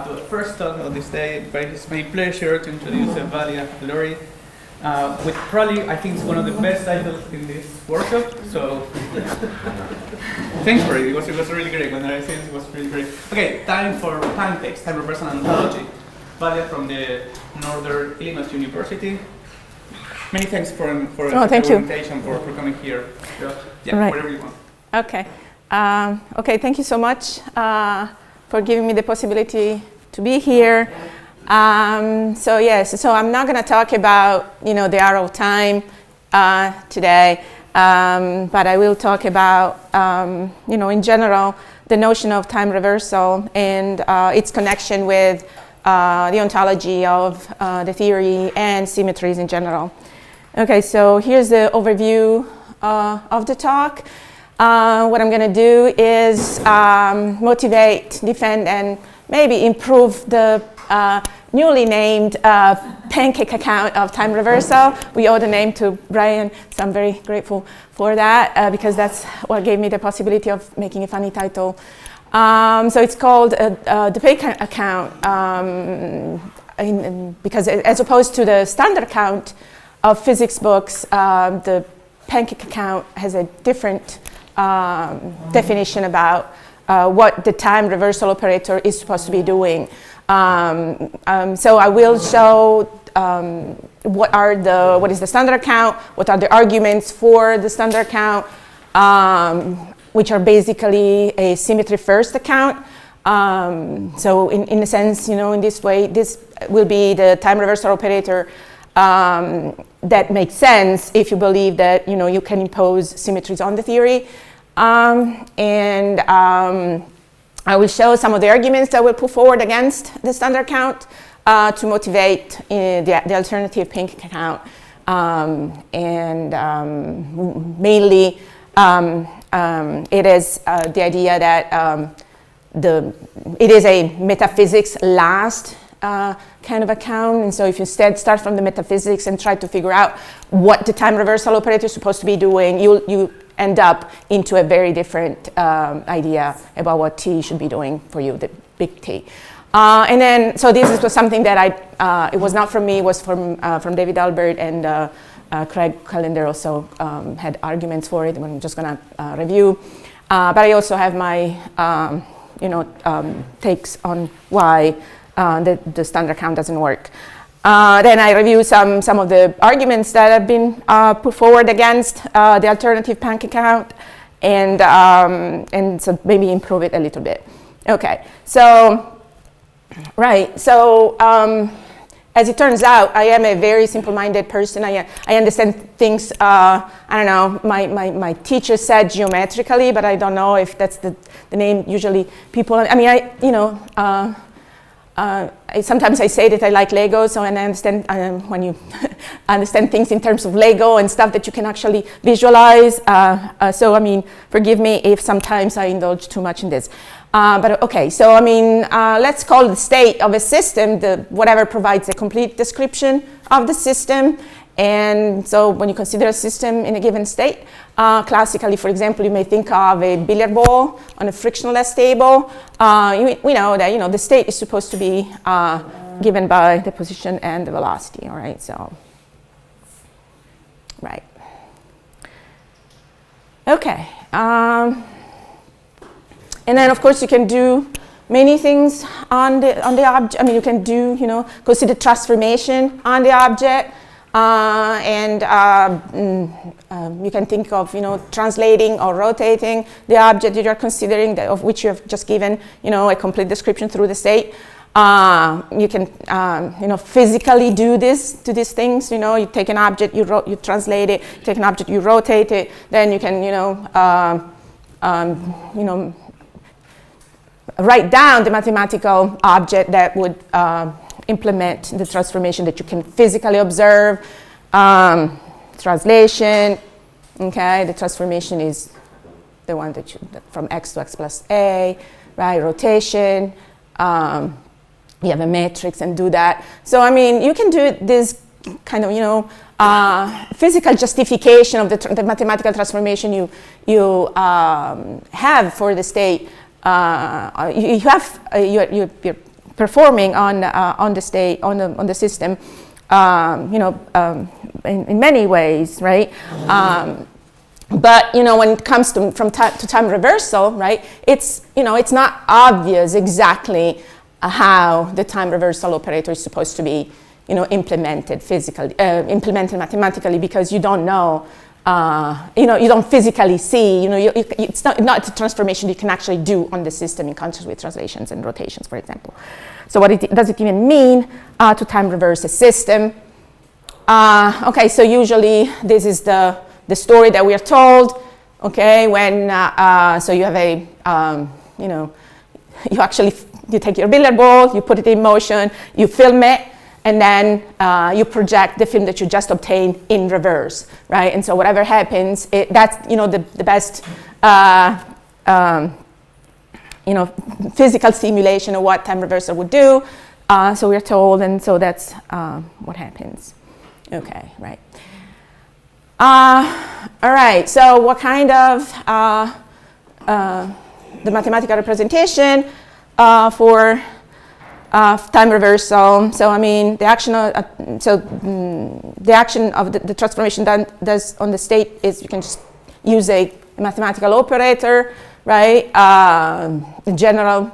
to the first talk of this day. It's my pleasure to introduce Valia Allori, which probably I think is one of the best titles in this workshop. So thanks for it. It was really great. When I said it was really great. Okay, time for pancakes. Time for personal ontology. Valia from the Northern Illinois University. Many thanks for the invitation for coming here. Yeah, right. Whatever you want. Okay. Okay, thank you so much for giving me the possibility to be here. So I'm not going to talk about, the arrow of time today, but I will talk about, in general, the notion of time reversal and its connection with the ontology of the theory and symmetries in general. Okay, so here's the overview of the talk. What I'm going to do is motivate, defend, and maybe improve the newly named pancake account of time reversal. We owe the name to Brian, so I'm very grateful for that because that's what gave me the possibility of making a funny title. So it's called the pancake account because as opposed to the standard account of physics books, the pancake account has a different definition about what the time reversal operator is supposed to be doing. So I will show what is the standard account, what are the arguments for the standard account, which are basically a symmetry first account. So in a sense, in this way, this will be the time reversal operator that makes sense if you believe that you can impose symmetries on the theory. And I will show some of the arguments that will put forward against the standard account to motivate the alternative pancake account. Mainly, it is the idea that it is a metaphysics last kind of account, and so if you instead start from the metaphysics and try to figure out what the time reversal operator is supposed to be doing, you end up into a very different idea about what T should be doing for you, the big T. And then, so this was something that it was not from me, it was from David Albert, and Craig Callender also had arguments for it, I'm just gonna review. But I also have my, takes on why the standard account doesn't work. Then I review some of the arguments that have been put forward against the alternative pancake account, and so maybe improve it a little bit. Okay, so right, so as it turns out, I am a very simple-minded person. I understand things. I don't know. My teacher said geometrically, but I don't know if that's the name usually people. I mean, sometimes I say that I like Lego, so and I understand when you understand things in terms of Lego and stuff that you can actually visualize. So I mean, forgive me if sometimes I indulge too much in this. But okay, so I mean, let's call the state of a system whatever provides a complete description of the system. And so when you consider a system in a given state, classically, for example, you may think of a billiard ball on a frictionless table. We know that the state is supposed to be given by the position and the velocity. All right, so right. Okay, and then of course you can do many things on the object. I mean, you can do consider transformation on the object. You can think of, translating or rotating the object that you're considering, of which you have just given, a complete description through the state. You can, physically do this to these things. You take an object, you translate it. Take an object, you rotate it. Then you can, write down the mathematical object that would implement the transformation that you can physically observe. Translation, okay, the transformation is the one that from x to x plus a, right? Rotation, you have a matrix and do that. So I mean, you can do this kind of physical justification of the mathematical transformation you have for the state. You have your performing on the state, on the system, in many ways, right? But when it comes to time reversal, right? It's not obvious exactly how the time reversal operator is supposed to be, implemented physically, implemented mathematically, because you don't know. You don't physically see. It's not a transformation you can actually do on the system in contrast with translations and rotations, for example. So what does it even mean to time reverse a system? Okay, so usually this is the story that we are told. Okay, when so you have a you take your billiard ball, you put it in motion, you film it, and then you project the film that you just obtained in reverse, right? And so whatever happens, that's the best physical simulation of what time reversal would do. So we're told, and so that's what happens. Okay, right. All right. So what kind of the mathematical representation for time reversal? So I mean, the action of the transformation does on the state is you can just use a mathematical operator, right? In general,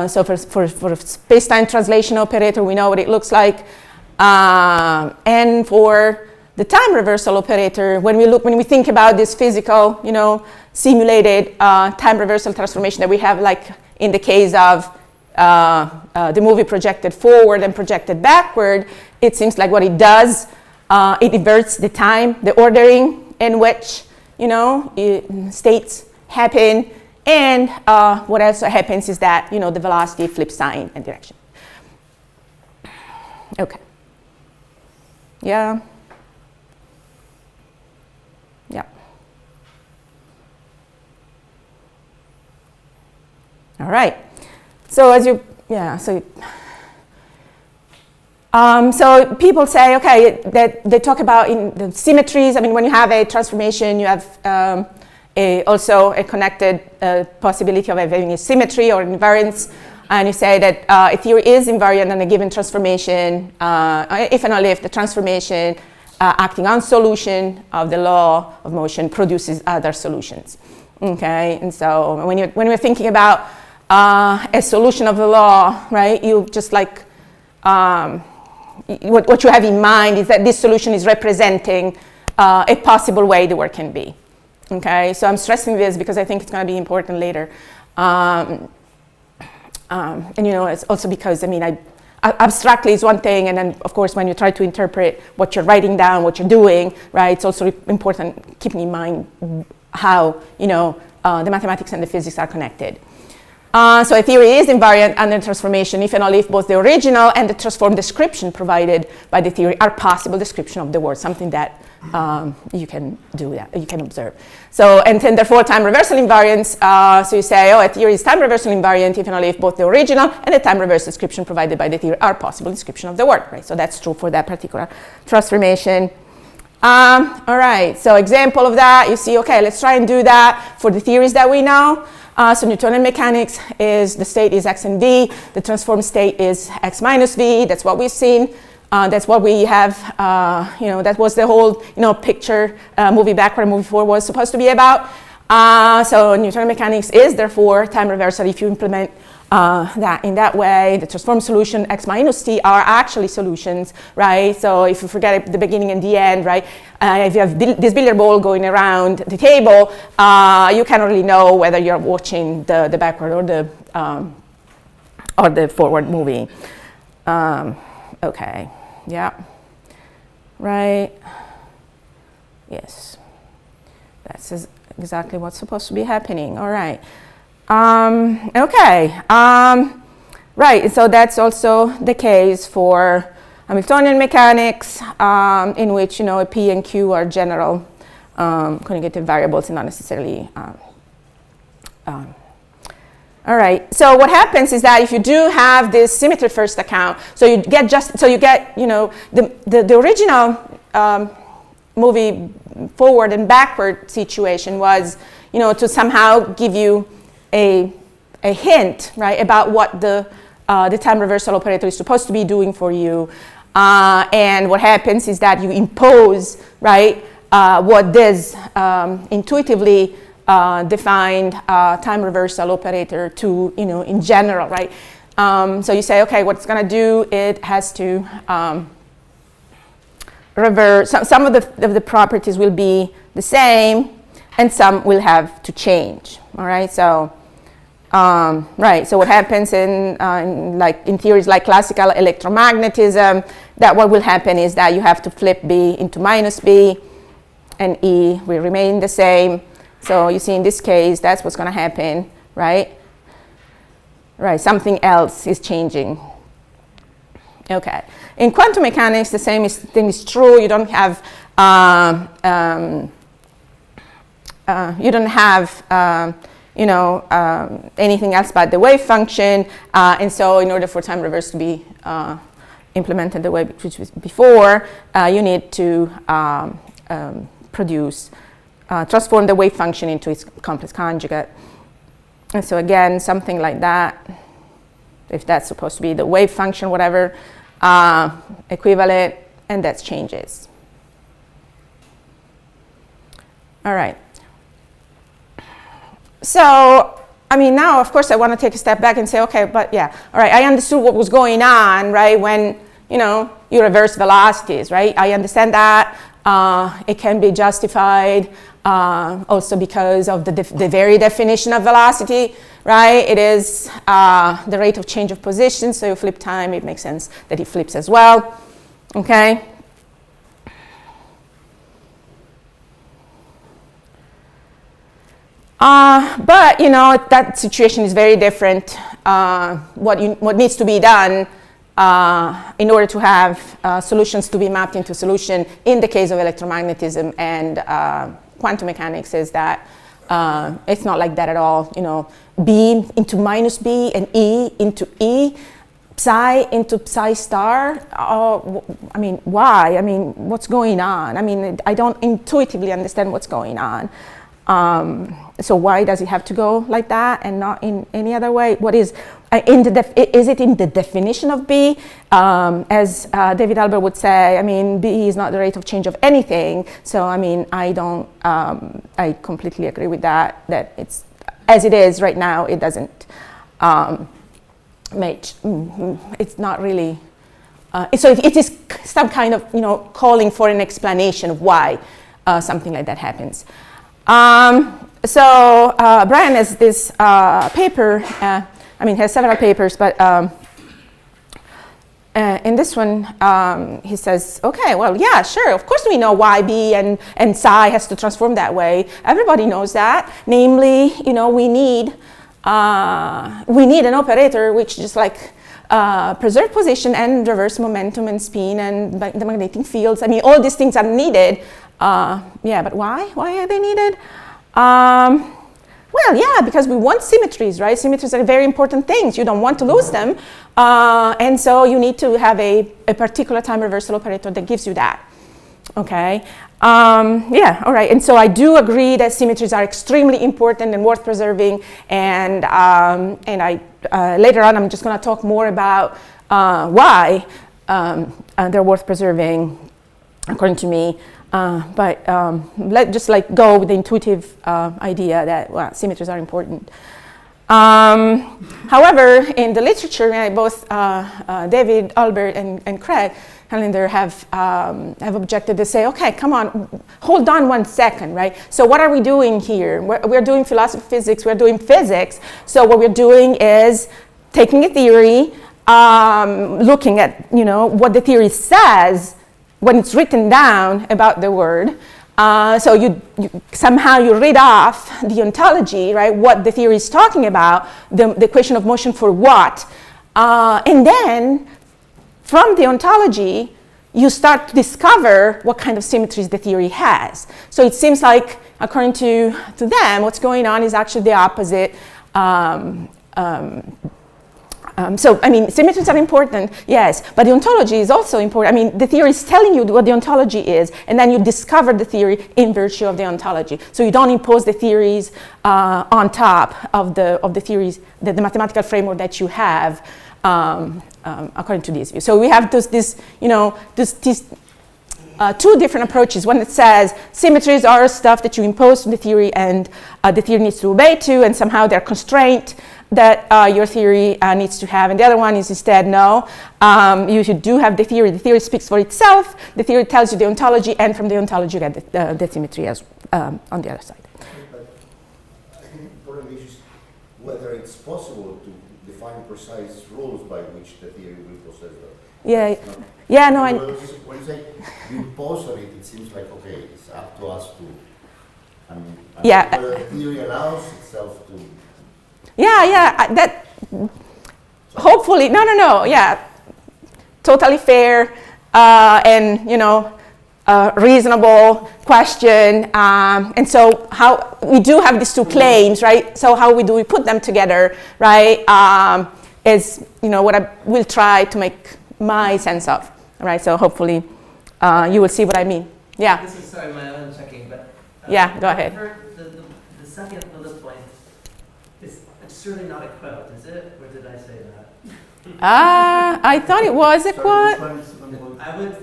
so for a space-time translation operator, we know what it looks like, and for the time reversal operator, when we think about this physical, simulated time reversal transformation that we have, like in the case of the movie projected forward and projected backward, it seems like what it does, it inverts the time, the ordering in which, states happen, and what also happens is that, the velocity flips sign and direction. Okay. Yeah. Yeah. All right. So so people say, okay, that they talk about in the symmetries. I mean, when you have a transformation, you have also a connected possibility of having a symmetry or invariance. And you say that a theory is invariant on a given transformation if and only if the transformation acting on solution of the law of motion produces other solutions. Okay, and so when we're thinking about a solution of the law, right, you just like what you have in mind is that this solution is representing a possible way the work can be. Okay, so I'm stressing this because I think it's going to be important later. And it's also because abstractly is one thing, and then of course when you try to interpret what you're writing down, what you're doing, right, it's also important keeping in mind how the mathematics and the physics are connected. So a theory is invariant under transformation if and only if both the original and the transformed description provided by the theory are possible description of the word, something that you can do, that you can observe. So, and then therefore time reversal invariance, so you say, a theory is time reversal invariant if and only if both the original and the time reversal description provided by the theory are possible description of the word, right? So that's true for that particular transformation. All right, so example of that, you see, okay, let's try and do that for the theories that we know. So Newtonian mechanics is, the state is x and v, the transformed state is x minus v, that's what we've seen. That's what we have, that was the whole, picture, movie backward, movie forward was supposed to be about. So Newtonian mechanics is therefore time reversal if you implement that in that way. The transformed solution x minus t are actually solutions, right? So if you forget the beginning and the end, right? If you have this billiard ball going around the table, you cannot really know whether you're watching the backward or the forward movie. Okay, yeah, right, yes, that's exactly what's supposed to be happening. All right, okay, right, so that's also the case for Hamiltonian mechanics, in which, P and Q are general conjugative variables and not necessarily all right, so what happens is that if you do have this symmetry first account, so you get the original movie forward and backward situation was, to somehow give you a hint, right, about what the the time reversal operator is supposed to be doing for you. And what happens is that you impose, right, what this intuitively defined time reversal operator to, in general, right? So you say, okay, what it's going to do, it has to reverse. Some of the properties will be the same, and some will have to change. All right, so right. So what happens in theories like classical electromagnetism, that what will happen is that you have to flip B into minus B, and E will remain the same. So you see, in this case, that's what's going to happen, right? Right. Something else is changing. Okay. In quantum mechanics, the same thing is true. You don't have anything else but the wave function, and so in order for time reverse to be implemented the way which was before, you need to transform the wave function into its complex conjugate. And so again, something like that, if that's supposed to be the wave function, whatever, equivalent, and that changes. All right. So, I mean, now, of course, I want to take a step back and say, okay, but yeah, all right, I understood what was going on, right, when, you reverse velocities, right? I understand that. It can be justified also because of the very definition of velocity, right? It is the rate of change of position, so you flip time, it makes sense that it flips as well, okay? But that situation is very different. What needs to be done in order to have solutions to be mapped into solution in the case of electromagnetism and quantum mechanics is that it's not like that at all. B into minus B and E into E, psi into psi star. I mean, why? I mean, what's going on? I mean, I don't intuitively understand what's going on. So why does it have to go like that and not in any other way? What is is it in the definition of B? As David Albert would say, I mean, B is not the rate of change of anything. So I mean, I completely agree with that it's as it is right now. It doesn't make. It's not really. So it is some kind of calling for an explanation of why something like that happens. So Brian has this paper, has several papers, but in this one he says, okay, well, yeah, sure, of course we know why B and psi has to transform that way. Everybody knows that. Namely, we need an operator which just like preserve position and reverse momentum and spin and the magnetic fields. I mean, all these things are needed. Yeah, but why? Why are they needed? Well, yeah, because we want symmetries, right? Symmetries are very important things. You don't want to lose them. And so you need to have a particular time reversal operator that gives you that. Okay. Yeah, all right. And so I do agree that symmetries are extremely important and worth preserving. And I later on, I'm just going to talk more about why they're worth preserving, according to me. But let's just go with the intuitive idea that symmetries are important. However, in the literature, both David Albert and Craig Callender have objected to say, okay, come on, hold on 1 second, right? So what are we doing here? We're doing philosophy of physics, we're doing physics. So what we're doing is taking a theory, looking at what the theory says when it's written down about the word. So you somehow you read off the ontology, right? What the theory is talking about, the equation of motion for what, and then from the ontology you start to discover what kind of symmetries the theory has. So it seems like, according to them, what's going on is actually the opposite. So, I mean, symmetries are important, yes, but the ontology is also important. I mean, the theory is telling you what the ontology is, and then you discover the theory in virtue of the ontology. So you don't impose the theories on top of the theories, the mathematical framework that you have according to this view. So we have these two different approaches. One that says symmetries are stuff that you impose to the theory and the theory needs to obey to, and somehow they're constraint that your theory needs to have. And the other one is instead, no, you do have the theory speaks for itself, the theory tells you the ontology, and from the ontology you get the symmetry as on the other side. But I think the important issue is whether it's possible to define precise rules by which the theory will possess that. Yeah, yeah, no, when you say you impose on it, it seems like, okay, it's up to us to, yeah. whether the theory allows itself to. Yeah, that, hopefully, no, yeah, totally fair, and, reasonable question, and so how, we do have these two claims, right, so how do we put them together, right, is, what I will try to make my sense of, right, so hopefully you will see what I mean, yeah. This is, sorry, my own checking, but. Yeah, go ahead. The second bullet point is surely not a quote, is it? Or did I say that? I thought it was a quote. I would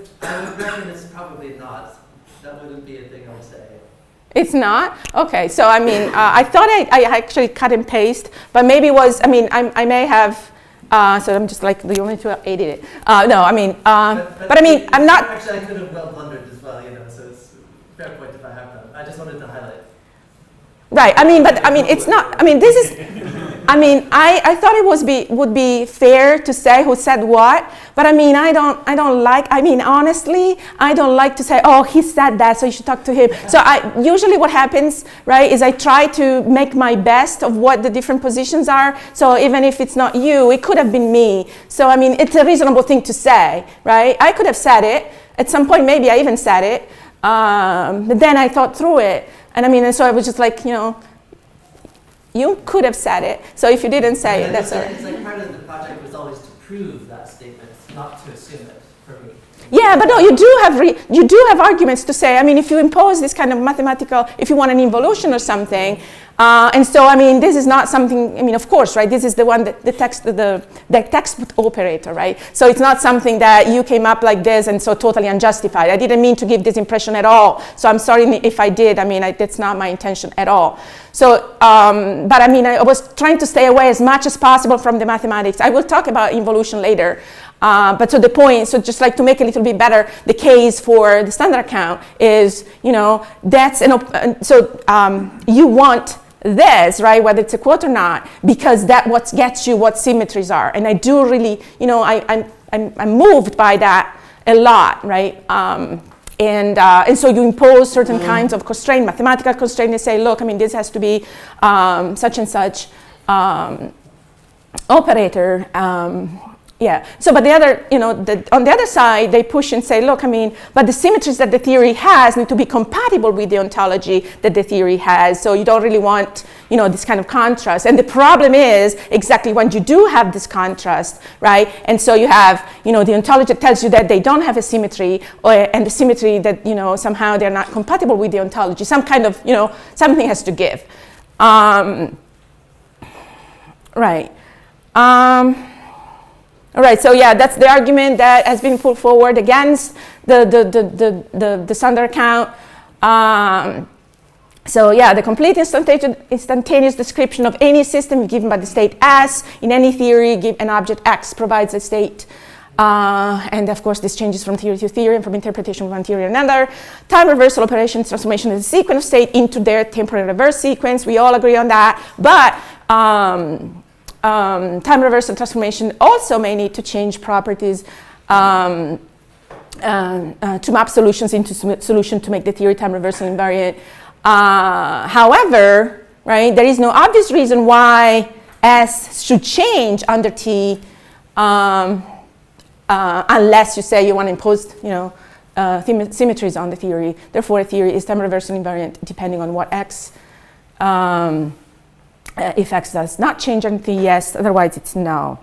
reckon it's probably not. That wouldn't be a thing I would say. It's not? Okay, so I mean, I thought I actually cut and paste, but maybe it was, I mean, I may have, so I'm just like the only two who edited it. No, I mean, but I mean, I'm not. Actually, I could have well blundered as well, so it's a fair point if I have done. I just wanted to highlight. Right, I mean, but I mean, it's not, I mean, this is, I mean, I thought it would be fair to say who said what, but I mean, I don't like, I mean, honestly, I don't like to say, oh, he said that, so you should talk to him. So usually what happens, right, is I try to make my best of what the different positions are. So even if it's not you, it could have been me. So I mean, it's a reasonable thing to say, right? I could have said it. At some point, maybe I even said it, but then I thought through it. And I mean, and so I was just like, you could have said it. So if you didn't say it, that's all right. It's like part of the project was always to prove that statement, not to assume it for me. Yeah, but no, you do have arguments to say. I mean, if you impose this kind of mathematical, if you want an involution or something, and so I mean, this is not something. I mean, of course, right? This is the one that the text operator, right? So it's not something that you came up like this and so totally unjustified. I didn't mean to give this impression at all. So I'm sorry if I did. I mean, that's not my intention at all. So, but I mean, I was trying to stay away as much as possible from the mathematics. I will talk about involution later. But so the point, so just like to make it a little bit better, the case for the standard account is, that's you want this, right, whether it's a quote or not, because that what gets you what symmetries are. And I do really, I'm moved by that a lot, right? And so you impose certain kinds of constraint, mathematical constraint, and say, look, I mean, this has to be such and such operator. Yeah. So, but the other, on the other side, they push and say, look, I mean, but the symmetries that the theory has need to be compatible with the ontology that the theory has. So you don't really want, this kind of contrast. And the problem is exactly when you do have this contrast, right? And so you have, the ontology that tells you that they don't have a symmetry, and the symmetry that, somehow they're not compatible with the ontology. Some kind of, something has to give. Right. All right, so yeah, that's the argument that has been put forward against the standard account. So yeah, the complete instantaneous description of any system given by the state S in any theory, give an object X provides a state. And of course, this changes from theory to theory and from interpretation of one theory to another. Time reversal operations, transformation of the sequence of state into their temporal reverse sequence. We all agree on that. But time reversal transformation also may need to change properties to map solutions into solution to make the theory time reversal invariant. However, right, there is no obvious reason why S should change under T unless you say you want to impose, symmetries on the theory. Therefore, a theory is time reversal invariant depending on what X. If X does not change anything, yes, otherwise it's no.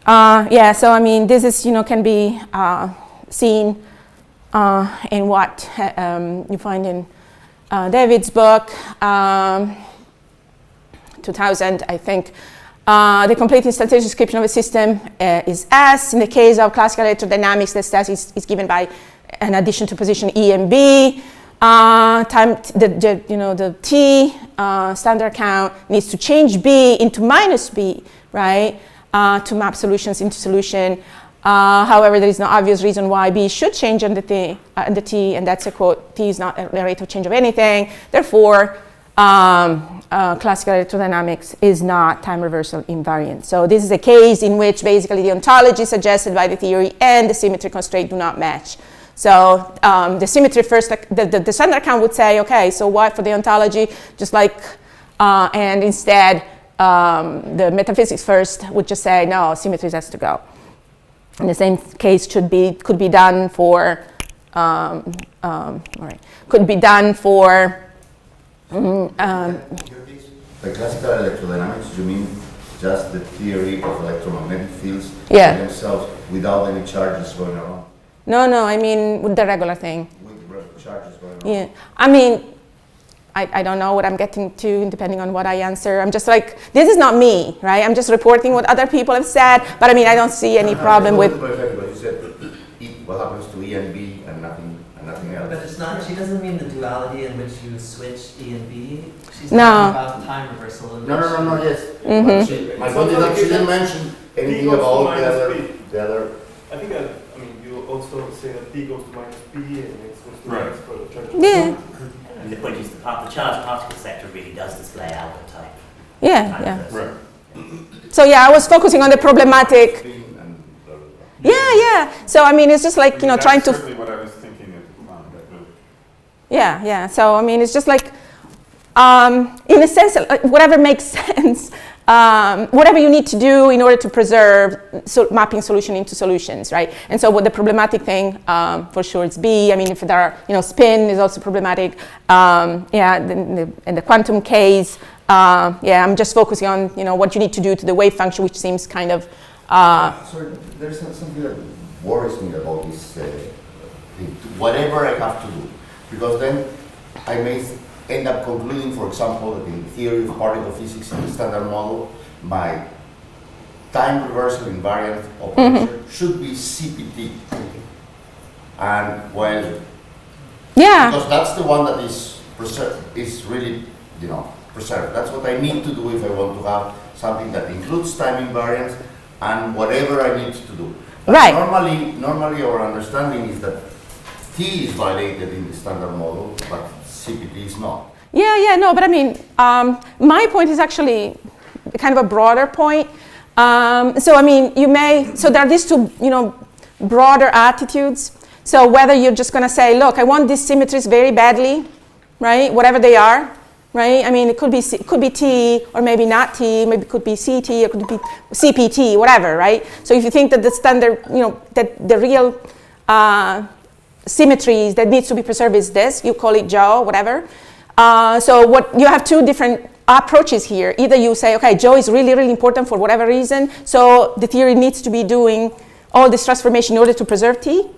Yeah, so I mean, this is, can be seen in what you find in David's book, 2000, I think. The complete instantaneous description of a system is S. In the case of classical electrodynamics, this S is given by an addition to position E and B. The T standard count needs to change B into minus B, right, to map solutions into solution. However, there is no obvious reason why B should change on the T, and that's a quote, T is not a rate of change of anything. Therefore, classical electrodynamics is not time reversal invariant. So this is a case in which basically the ontology suggested by the theory and the symmetry constraint do not match. So the symmetry first, the standard count would say, okay, so what for the ontology, just like, and instead the metaphysics first would just say, no, symmetries has to go. And the same case could be done for, could be done for, By classical electrodynamics, you mean just the theory of electromagnetic fields themselves without any charges going around? No, I mean with the regular thing. With the charges going around? Yeah, I mean, I don't know what I'm getting to depending on what I answer. I'm just like, this is not me, right? I'm just reporting what other people have said, but I mean, I don't see any problem with... But you said what happens to E and B and nothing else. But it's not, she doesn't mean the duality in which you switch E and B. She's No. talking about time reversal. No, yes. Mm-hmm. My point is that she didn't mention anything about the other. I think that, I mean, you also say that P goes to minus B and X goes to Right. X for the charge. Yeah, And the point is the charged particle sector really does display Albert type. yeah. Right. So yeah, I was focusing on the problematic. Yeah. So I mean, it's just like, That's trying to... certainly what I was thinking at the time. Yeah. So I mean, it's just like, in a sense, whatever makes sense, whatever you need to do in order to preserve mapping solution into solutions, right? And so what the problematic thing, for sure, it's B. I mean, if there are, spin is also problematic. In the quantum case, I'm just focusing on, what you need to do to the wave function, which seems kind of... Sorry, there's something that worries me about this thing, whatever I have to do, because then I may end up concluding, for example, that in theory of particle physics in the standard model, my time reversal invariant operator should be CPT. And because that's the one that is really, preserved. That's what I need to do if I want to have something that includes time invariance and whatever I need to do. But right. Normally our understanding is that T is violated in the standard model, but CPT is not. No, but I mean, my point is actually kind of a broader point. So I mean, there are these two, broader attitudes. So whether you're just going to say, look, I want these symmetries very badly, right? Whatever they are, right? I mean, it could be T, or maybe not T, maybe it could be CT, or it could be CPT, whatever, right? So if you think that the standard, that the real symmetries that needs to be preserved is this, you call it Joe, whatever. So what you have two different approaches here. Either you say, okay, Joe is really, really important for whatever reason, so the theory needs to be doing all this transformation in order to preserve T,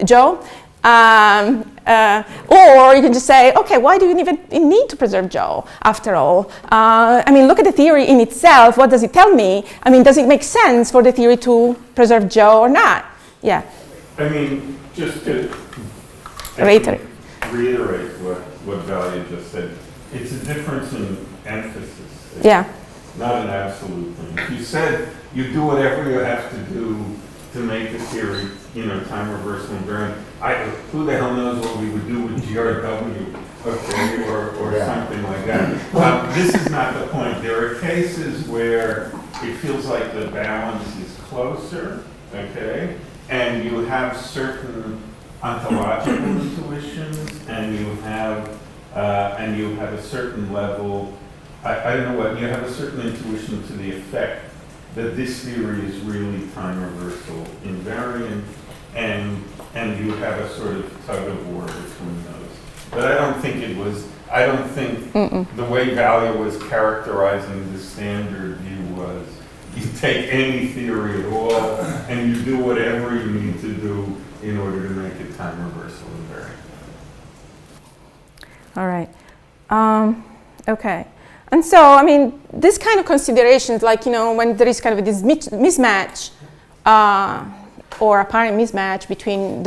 Joe. Or you can just say, okay, why do you even need to preserve Joe after all? I mean, look at the theory in itself. What does it tell me? I mean, does it make sense for the theory to preserve Joe or not? Yeah. I mean, just to reiterate what Valia just said, it's a difference in emphasis. It's not an absolute thing. If you said you do whatever you have to do to make the theory, time reversal invariant, who the hell knows what we would do with GRW, okay, or something like that. This is not the point. There are cases where it feels like the balance is closer, okay, and you have certain ontological intuitions, and you have a certain level. I don't know what you have a certain intuition to the effect that this theory is really time reversal invariant, and you have a sort of tug of war between those. But I don't think the way Valia was characterizing the standard view was You take any theory at all, and you do whatever you need to do in order to make it time reversal invariant. All right. Okay. And so, I mean, this kind of considerations, like, when there is kind of this mismatch or apparent mismatch between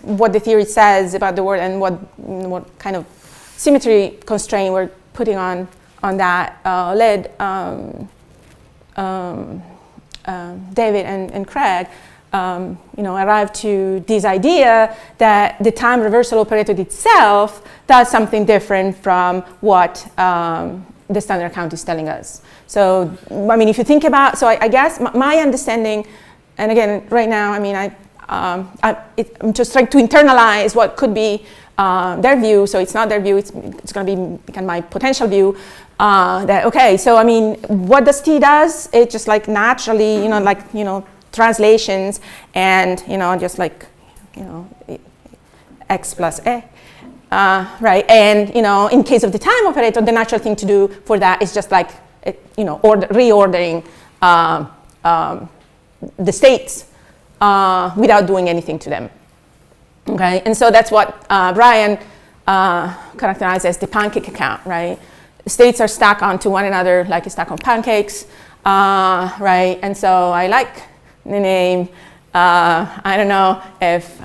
what the theory says about the world and what kind of symmetry constraint we're putting on that, led David and Craig, arrived to this idea that the time reversal operator itself does something different from what the standard account is telling us. So, I mean, if you think about, so I guess my understanding, and again, right now, I mean, I'm just trying to internalize what could be their view. So it's not their view, it's going to be kind of my potential view. That, okay, so I mean, what does T does? It just like naturally, translations and, just like, X plus A. Right, and in case of the time operator, the natural thing to do for that is just like, reordering the states without doing anything to them. Okay, and so that's what Brian characterized as the pancake account, right? States are stacked onto one another like a stack of pancakes, right? And so I like the name. I don't know if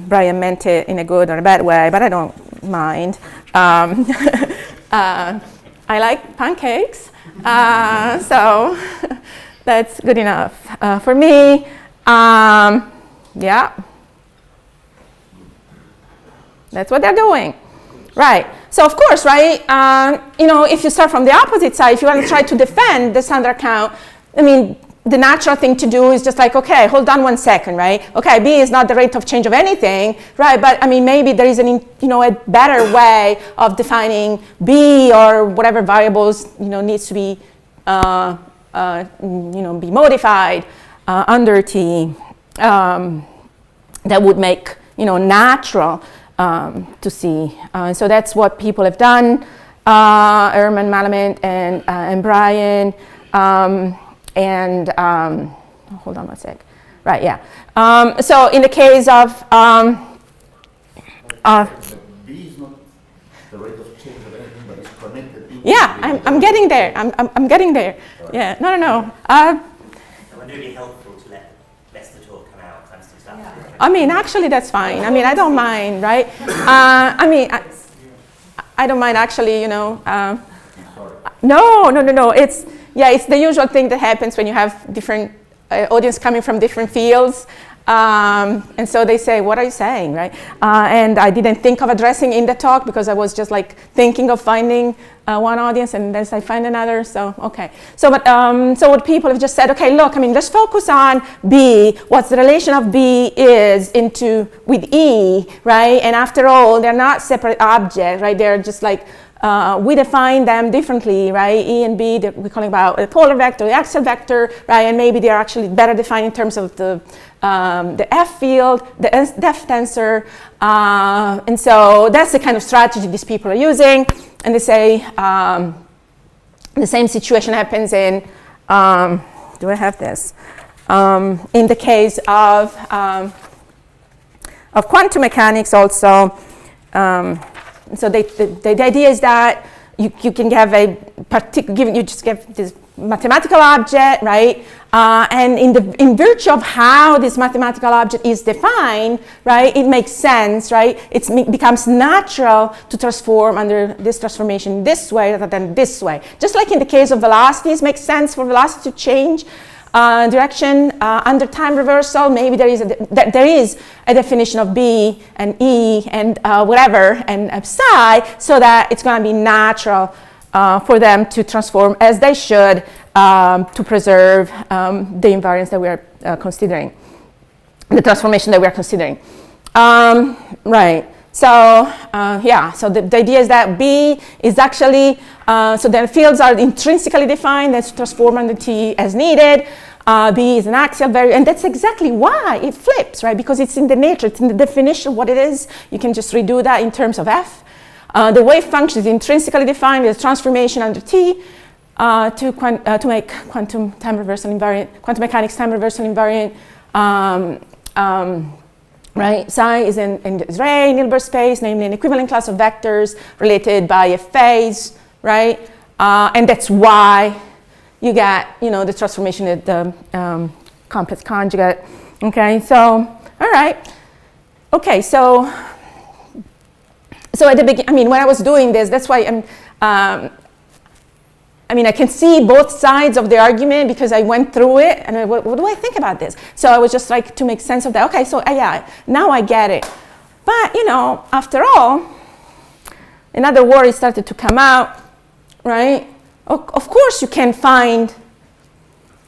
Brian meant it in a good or a bad way, but I don't mind. I like pancakes, so that's good enough for me. Yeah, that's what they're doing, right? So of course, right? If you start from the opposite side, if you want to try to defend the standard account, I mean, the natural thing to do is just like, okay, hold on 1 second, right? Okay, B is not the rate of change of anything, right? But I mean, maybe there is a better way of defining B or whatever variables, needs to be, be modified under T that would make, natural to see. So that's what people have done, Ehrman, Malamud, and Brian. Hold on 1 sec. Right, yeah. So in the case of B is not the rate of change of anything, but it's connected. Yeah, I'm getting there. I'm getting there. Yeah, no. It would be helpful to let Lester talk come out. I'm still stuck. I mean, actually, that's fine. I mean, I don't mind, right? I don't mind actually. No. It's the usual thing that happens when you have different audience coming from different fields. And so they say, what are you saying, right? And I didn't think of addressing in the talk because I was just like thinking of finding one audience and then I find another, so okay. So what people have just said, okay, look, I mean, let's focus on B, what the relation of B is with E, right? And after all, they're not separate objects, right? They're just like, we define them differently, right? E and B, we're calling about a polar vector, the axial vector, right? And maybe they're actually better defined in terms of the F field, the F tensor. And so that's the kind of strategy these people are using. And they say the same situation happens in, do I have this? In the case of quantum mechanics also. So the idea is that you can have you just get this mathematical object, right? And in virtue of how this mathematical object is defined, right, it makes sense, right? It becomes natural to transform under this transformation this way rather than this way. Just like in the case of velocities, makes sense for velocity to change direction under time reversal. Maybe there is a definition of B and E and whatever and psi, so that it's going to be natural for them to transform as they should to preserve the invariance that we are considering, the transformation that we are considering. Right. So so the idea is that B is actually, so the fields are intrinsically defined, that's transform under T as needed. B is an axial variable, and that's exactly why it flips, right? Because it's in the nature, it's in the definition of what it is. You can just redo that in terms of F. The wave function is intrinsically defined with transformation under T. to make quantum time reversal invariant, quantum mechanics time reversal invariant. Right, psi is in this ray in Hilbert space, namely an equivalent class of vectors related by a phase, right? And that's why you get, the transformation at the complex conjugate. Okay, so all right. Okay, so at the beginning, when I was doing this, that's why I can see both sides of the argument because I went through it and what do I think about this? So I was just like to make sense of that. Okay, so yeah, now I get it. But, after all, another worry started to come out, right? Of course you can find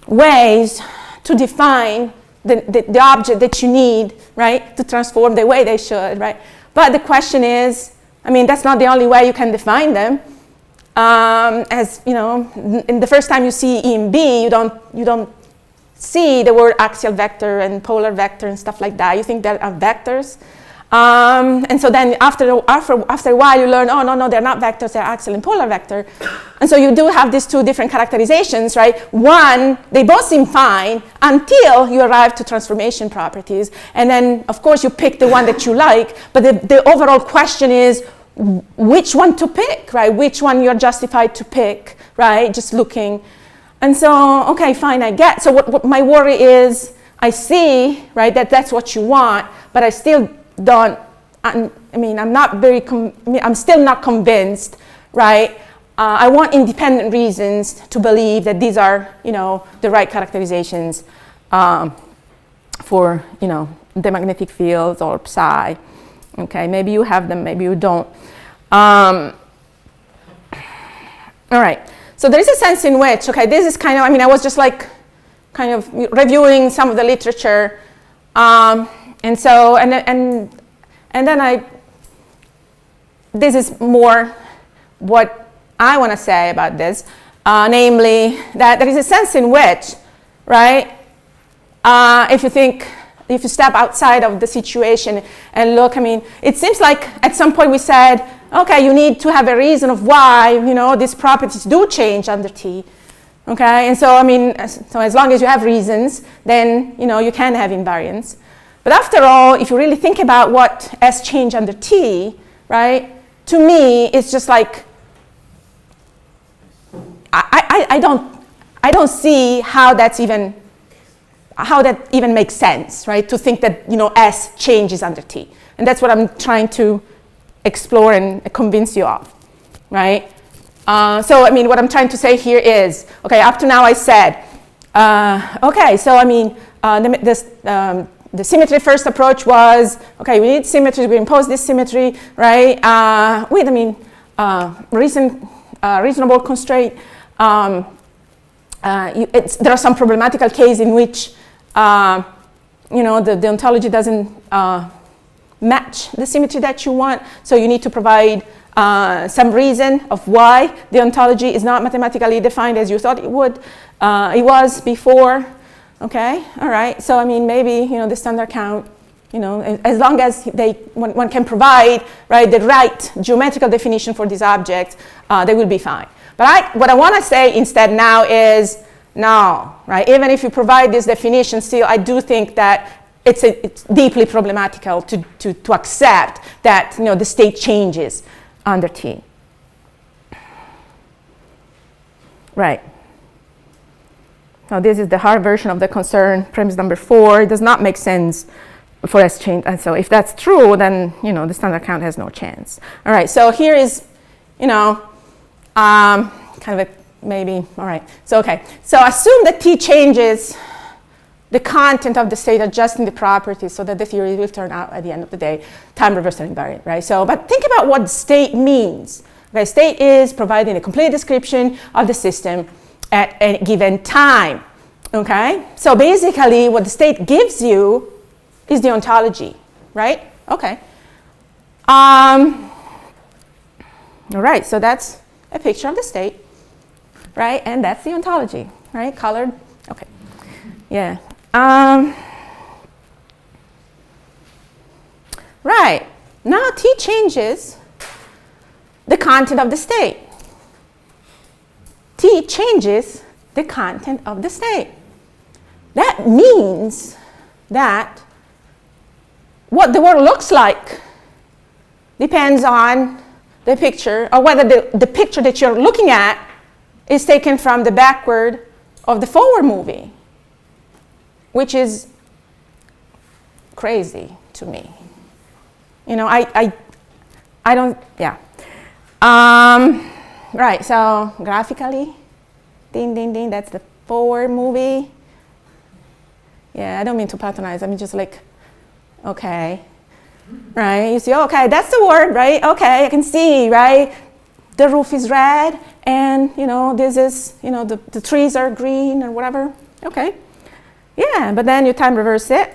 ways to define the object that you need, right, to transform the way they should, right? But the question is, that's not the only way you can define them. As in the first time you see E and B, you don't see the word axial vector and polar vector and stuff like that. You think they are vectors, and so then after a while you learn, oh no, they're not vectors, they're axial and polar vector, and so you do have these two different characterizations, right? One, they both seem fine until you arrive to transformation properties, and then of course you pick the one that you like, but the overall question is, which one to pick, right? Which one you're justified to pick, right? Just looking. And so, okay, fine, I get. So what my worry is, I see, right, that's what you want, but I still don't, I'm still not convinced, right? I want independent reasons to believe that these are, the right characterizations for, the magnetic fields or psi. Okay, maybe you have them, maybe you don't. All right, so there is a sense in which, okay, this is kind of, I was just like kind of reviewing some of the literature. And so, and then this is more what I want to say about this, namely that there is a sense in which, right, if you step outside of the situation and look, it seems like at some point we said, okay, you need to have a reason of why, these properties do change under T. Okay, and so, so as long as you have reasons, then, you can have invariance. But after all, if you really think about what S change under T, right, to me, it's just like, I don't see how that even makes sense, right? To think that, S changes under T. And that's what I'm trying to explore and convince you of, right? So, what I'm trying to say here is, okay, up to now I said, okay, so, the symmetry first approach was, okay, we need symmetry, we impose this symmetry, right? With, reasonable constraint. There are some problematical cases in which, the ontology doesn't match the symmetry that you want. So you need to provide some reason of why the ontology is not mathematically defined as you thought it would. It was before. Okay, all right. So maybe the standard count, as long as one can provide the right geometrical definition for this object, they will be fine. But what I want to say instead now is no, right? Even if you provide this definition, still I do think that it's deeply problematical to accept that the state changes under T. Right. Now this is the hard version of the concern, premise number 4. It does not make sense for S change. And so if that's true, then the standard count has no chance. All right. So here is, kind of a maybe. All right. So okay. So assume that T changes the content of the state, adjusting the properties so that the theory will turn out at the end of the day time reversal invariant, right? So, but think about what state means. Okay, state is providing a complete description of the system at a given time. Okay, so basically what the state gives you is the ontology, right? Okay. All right, so that's a picture of the state, right? And that's the ontology, right? Colored. Okay. Yeah. Right. Now T changes the content of the state. T T changes the content of the state. That means that what the world looks like depends on the picture, or whether the picture that you're looking at is taken from the backward of the forward movie, which is crazy to me. You know, I don't, yeah. Right, so graphically, ding, ding, ding, that's the forward movie. Yeah, I don't mean to patronize, I mean just like, okay. Right, you see, okay, that's the word, right? Okay, I can see, right? The roof is red, and, you know, this is, you know, the trees are green or whatever. Okay. Yeah, but then you time reverse it.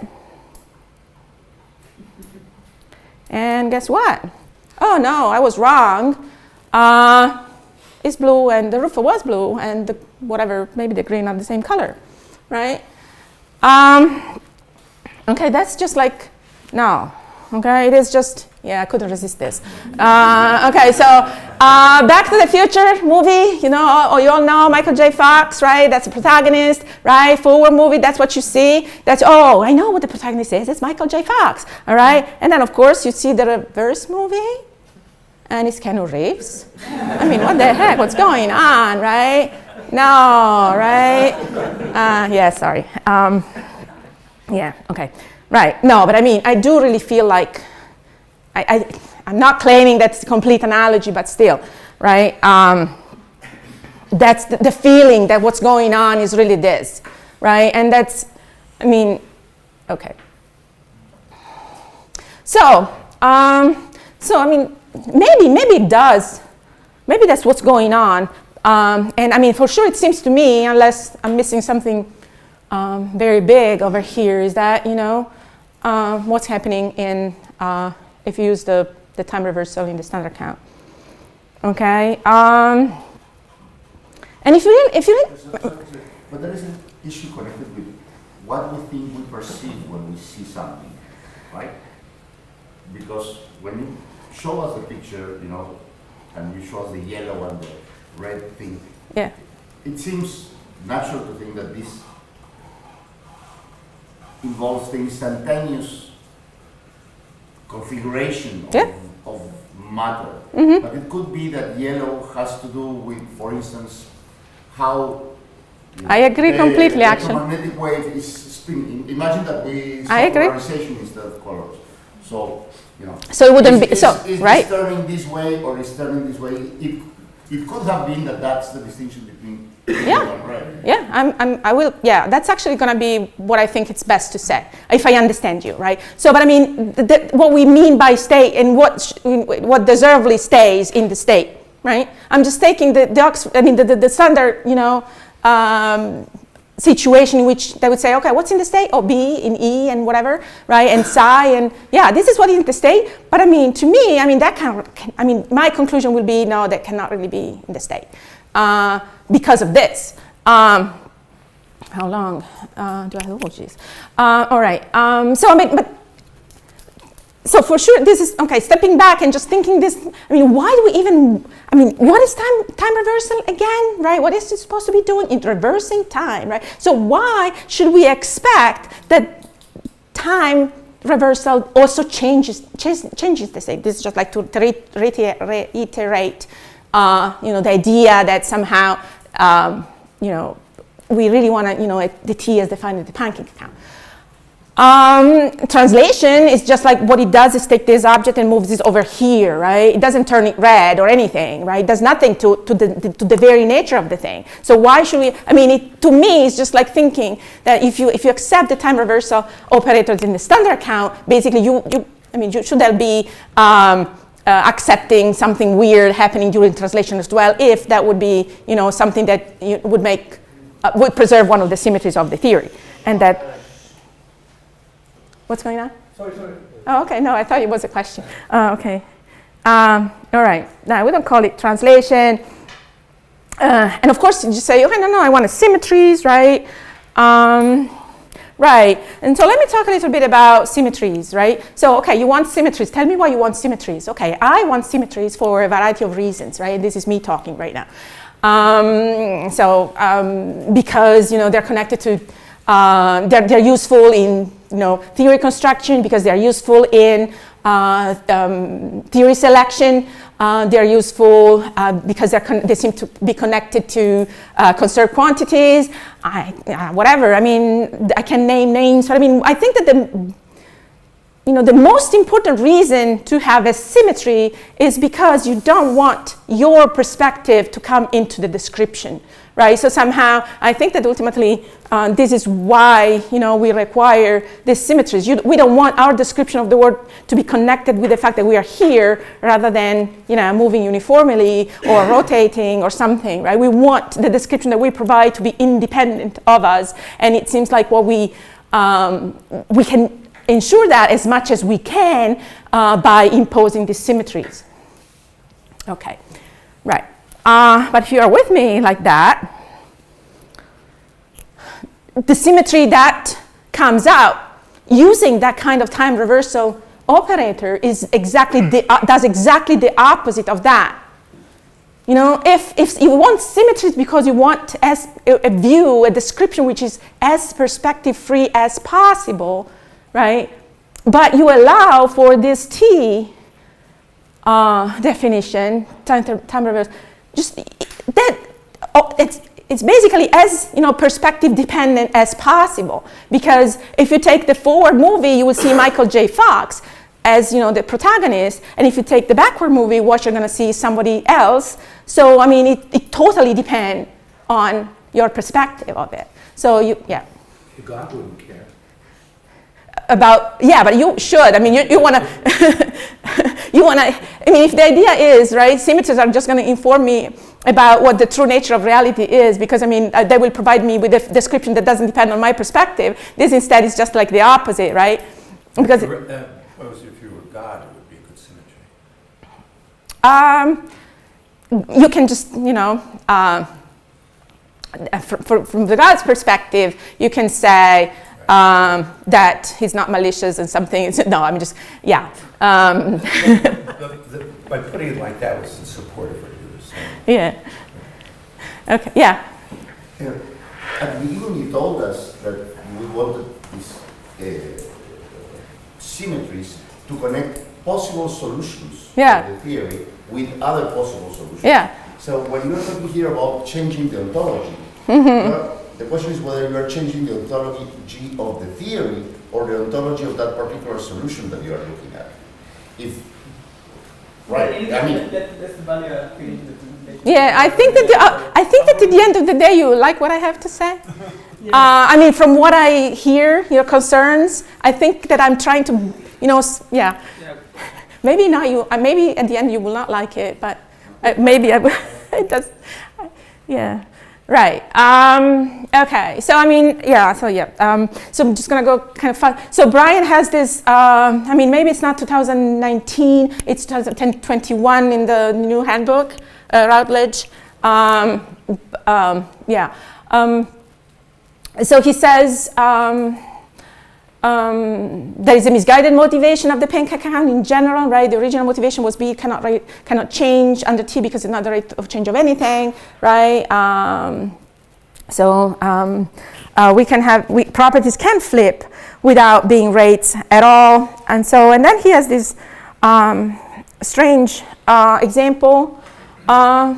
And guess what? Oh, no, I was wrong. It's blue, and the roof was blue, and the whatever, maybe the green are the same color, right? Okay, that's just like, no. Okay, it is just, yeah, I couldn't resist this. Okay, so Back to the Future movie, you know, or you all know Michael J. Fox, right? That's the protagonist, right? Forward movie, that's what you see. That's, oh, I know what the protagonist is. It's Michael J. Fox, all right? And then, of course, you see the reverse movie, and it's Keanu Reeves. I mean, what the heck? What's going on, right? No, right? Yeah, sorry. Yeah, okay. Right, no, but I mean, I do really feel like, I'm not claiming that's a complete analogy, but still, right? That's the feeling that what's going on is really this, right? And that's, I mean, okay. So I mean, maybe it does. Maybe that's what's going on. And I mean, for sure it seems to me, unless I'm missing something very big over here, is that, you know, what's happening in, if you use the time reversal in the standard count. Okay. And if you but there is an issue connected with what we think we perceive when we see something, right? Because when you show us the picture, you know, and you show us the yellow and the red thing, yeah, it seems natural to think that this involves the instantaneous configuration of matter. Mm-hmm. But it could be that yellow has to do with, for instance, how I agree completely, the actually. magnetic wave is spinning. Imagine that we I agree. polarization instead of colors. So, you know, So it wouldn't be, is right? this turning this way or is turning this way? It could have been that that's the distinction between Yeah. and red. Yeah, I will, yeah, that's actually going to be what I think it's best to say, if I understand you, right? So, but I mean, what we mean by state and what deservedly stays in the state, right? I'm just taking the standard, you know, situation in which they would say, okay, what's in the state? Oh, B in E and whatever, right? And psi, and yeah, this is what is in the state. But I mean, to me, I mean, my conclusion will be, no, that cannot really be in the state. Because of this. How long do I have? Oh, geez. All right. So for sure, this is, okay, stepping back and just thinking this, I mean, why do we even, I mean, what is time reversal again, right? What is it supposed to be doing? It's reversing time, right? So why should we expect that time reversal also changes the state? This is just like to reiterate, you know, the idea that somehow, you know, we really want to, you know, the T as defined in the pancake account. Translation is just like what it does is take this object and moves this over here, right? It doesn't turn it red or anything, right? It does nothing to the very nature of the thing. So why should we, I mean, to me, it's just like thinking that if you accept the time reversal operators in the standard count, basically should there be accepting something weird happening during translation as well, if that would be, you know, something that would make, would preserve one of the symmetries of the theory. And that, what's going on? Sorry. Oh, okay, no, I thought it was a question. Okay. All right, now we don't call it translation. And of course, you just say, okay, no, I want symmetries, right? Right, and so let me talk a little bit about symmetries, right? So, okay, you want symmetries. Tell me why you want symmetries. Okay, I want symmetries for a variety of reasons, right? This is me talking right now. Because they're connected to, they're useful in theory construction, because they're useful in theory selection. They're useful because they seem to be connected to conserved quantities. Whatever. I mean, I can name names, but I mean, I think that the most important reason to have a symmetry is because you don't want your perspective to come into the description, right? So somehow, I think that ultimately, this is why, we require these symmetries. We don't want our description of the world to be connected with the fact that we are here, rather than, moving uniformly or rotating or something, right? We want the description that we provide to be independent of us, and it seems like what we can ensure that as much as we can by imposing these symmetries. Okay, right. But if you are with me like that, the symmetry that comes out using that kind of time reversal operator is does exactly the opposite of that. If you want symmetries because you want a view, a description which is as perspective free as possible, right? But you allow for this T definition, time reverse, just that it's basically as perspective dependent as possible. Because if you take the forward movie, you will see Michael J. Fox as the protagonist, and if you take the backward movie, what you're going to see is somebody else. So I mean, it totally depends on your perspective of it. So God wouldn't care. But you should. I mean, you want to, I mean, if the idea is, right, symmetries are just going to inform me about what the true nature of reality is, because, I mean, they will provide me with a description that doesn't depend on my perspective. This instead is just like the opposite, right? Because Suppose if you were God, it would be a good symmetry. You can just, from the God's perspective, you can say, that he's not malicious and something. No, I'm just, yeah. By putting it like that was in support of what you were saying. Yeah. Okay, yeah. At the beginning, you told us that we wanted these symmetries to connect possible solutions of the theory with other possible solutions. Yeah. So when you're talking here about changing the ontology, the question is whether you are changing the ontology of the theory or the ontology of that particular solution that you are looking at. Yeah, I think that at the end of the day, you like what I have to say. I mean, from what I hear, your concerns, I think that I'm trying to, maybe not you. Maybe at the end you will not like it, but maybe I will. It does. Yeah. Right. Okay. So I mean, so I'm just gonna go kind of fast. So Brian has this. I mean, maybe it's not 2019. It's 2021 in the new handbook, Routledge. So he says there is a misguided motivation of the pancake account in general, right? The original motivation was B cannot change under T because it's not the rate of change of anything, right? Properties can flip without being rates at all. And then he has this strange example,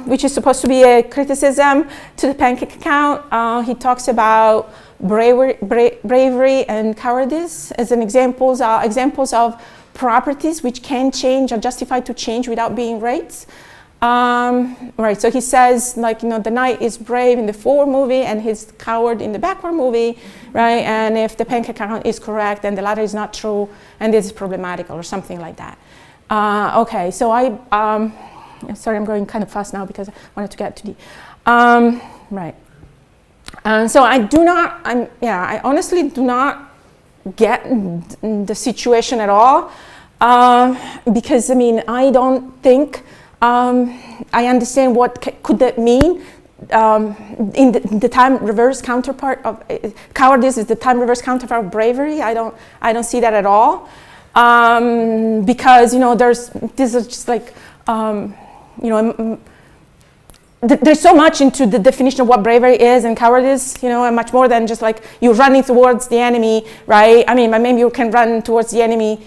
which is supposed to be a criticism to the pancake account. He talks about bravery and cowardice as examples of properties which can change or justified to change without being rates. Right, so he says, the knight is brave in the forward movie and he's coward in the backward movie, right? And if the pancake account is correct, then the latter is not true, and this is problematical or something like that. Okay, so sorry, I'm going kind of fast now because I wanted to get to the, right. So I honestly do not get the situation at all, because I mean, I don't think I understand what could that mean. In the time reverse counterpart of cowardice is the time reverse counterpart of bravery. I don't see that at all, because this is just like there's so much into the definition of what bravery is and cowardice, and much more than just like you running towards the enemy, right? I mean, maybe you can run towards the enemy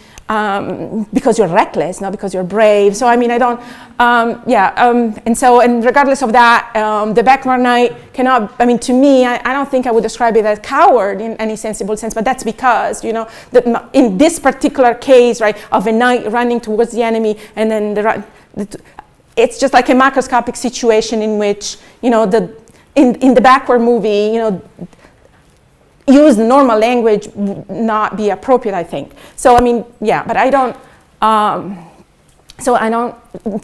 because you're reckless, not because you're brave. So I mean, I don't, and regardless of that, the background knight cannot, I mean, to me, I don't think I would describe it as coward in any sensible sense, but that's because, in this particular case, right, of a knight running towards the enemy, and then it's just like a macroscopic situation in which, in the backward movie, use the normal language would not be appropriate, I think. So, I mean, yeah, but I don't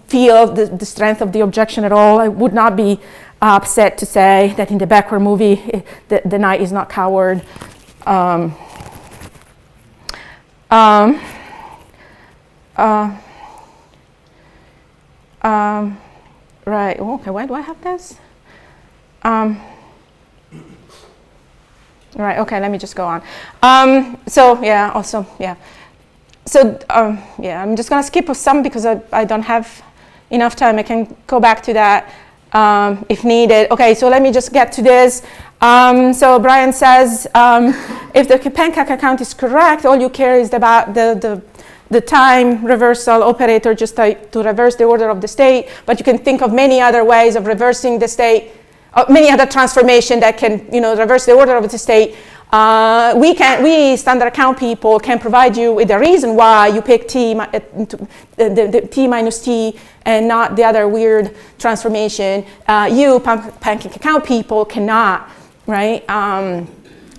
feel the strength of the objection at all. I would not be upset to say that in the backward movie, the knight is not coward. Right, okay, why do I have this? Right, okay, let me just go on. I'm just gonna skip some because I don't have enough time. I can go back to that if needed. Okay, so let me just get to this. So Brian says, if the pancake account is correct, all you care is about the time reversal operator, just to reverse the order of the state, but you can think of many other ways of reversing the state, many other transformation that can, reverse the order of the state. We standard account people can provide you with the reason why you pick the t minus t and not the other weird transformation. You pancake account people cannot, right?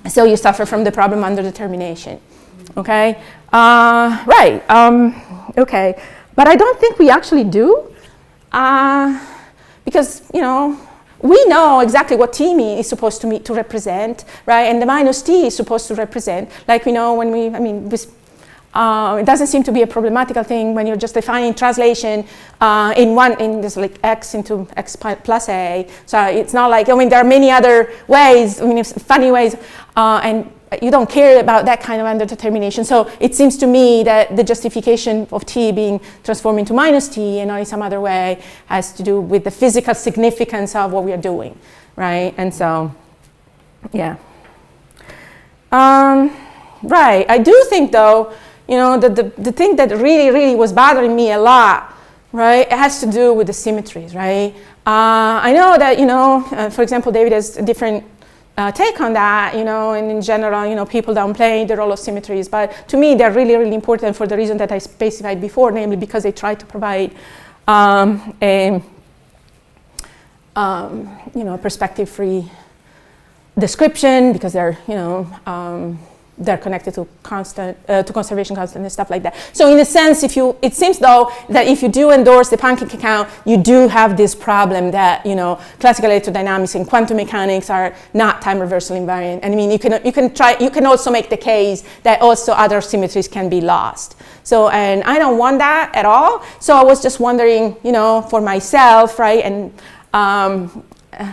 So you suffer from the problem under determination. Okay. Right. Okay. But I don't think we actually do, because we know exactly what t is supposed to represent, right? And the minus t is supposed to represent, like we know when it doesn't seem to be a problematical thing when you're just defining translation in this like x into x plus a. So it's not like, there are many other ways, funny ways, and you don't care about that kind of underdetermination. So it seems to me that the justification of t being transformed into minus t and not in some other way has to do with the physical significance of what we are doing, right? And so, yeah. Right, I do think though, the thing that really, really was bothering me a lot, right, it has to do with the symmetries, right? I know that, for example, David has a different take on that, and in general, people downplay the role of symmetries, but to me, they're really, really important for the reason that I specified before, namely because they try to provide a perspective-free description, because they're connected to conservation constant and stuff like that. So in a sense, it seems though that if you do endorse the pancake account, you do have this problem that classical electrodynamics and quantum mechanics are not time reversal invariant. And I mean, you can also make the case that also other symmetries can be lost. So, and I don't want that at all. So I was just wondering, for myself, right, and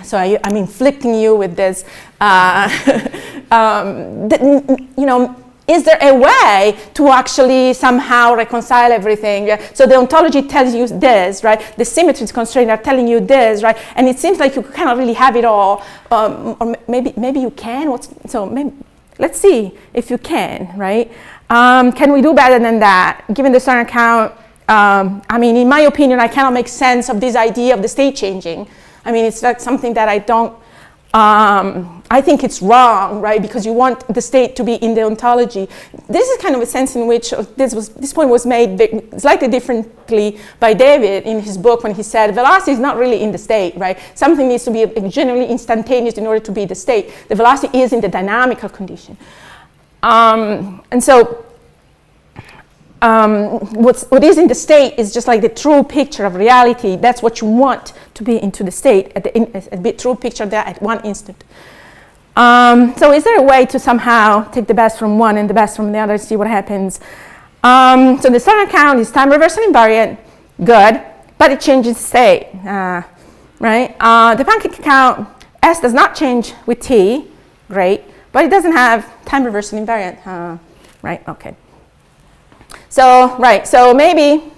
so I'm inflicting you with this. Is there a way to actually somehow reconcile everything? Yeah? So the ontology tells you this, right? The symmetries constraints are telling you this, right? And it seems like you cannot really have it all. Or maybe you can. Let's see if you can, right? Can we do better than that? Given the standard account, in my opinion, I cannot make sense of this idea of the state changing. It's like something that I don't, I think it's wrong, right? Because you want the state to be in the ontology. This is kind of a sense in which this point was made slightly differently by David in his book when he said velocity is not really in the state, right? Something needs to be generally instantaneous in order to be the state. The velocity is in the dynamical condition. And so what is in the state is just like the true picture of reality. That's what you want to be into the state, a true picture there at one instant. So is there a way to somehow take the best from one and the best from the other and see what happens? So the standard account is time reversal invariant, good, but it changes state, right? The pancake account, S does not change with T, great, but it doesn't have time reversal invariant, right? Okay. So, right, so maybe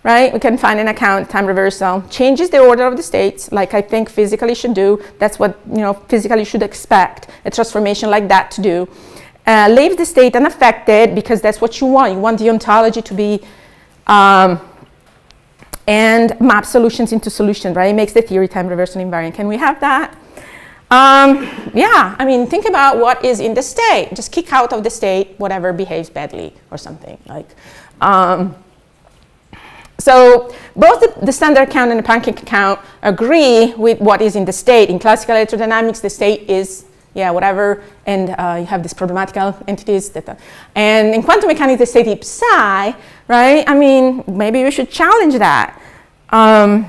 right? We can find an account, time reversal, changes the order of the states, like I think physically should do. That's what, physically should expect a transformation like that to do. Leaves the state unaffected because that's what you want. You want the ontology to be, and map solutions into solutions, right? It makes the theory time reversal invariant. Can we have that? Yeah, I mean, think about what is in the state. Just kick out of the state whatever behaves badly or something. Like, so both the standard account and the pancake account agree with what is in the state. In classical electrodynamics, the state is, yeah, whatever, and you have these problematical entities. And in quantum mechanics, the state is psi, right? I mean, maybe we should challenge that. And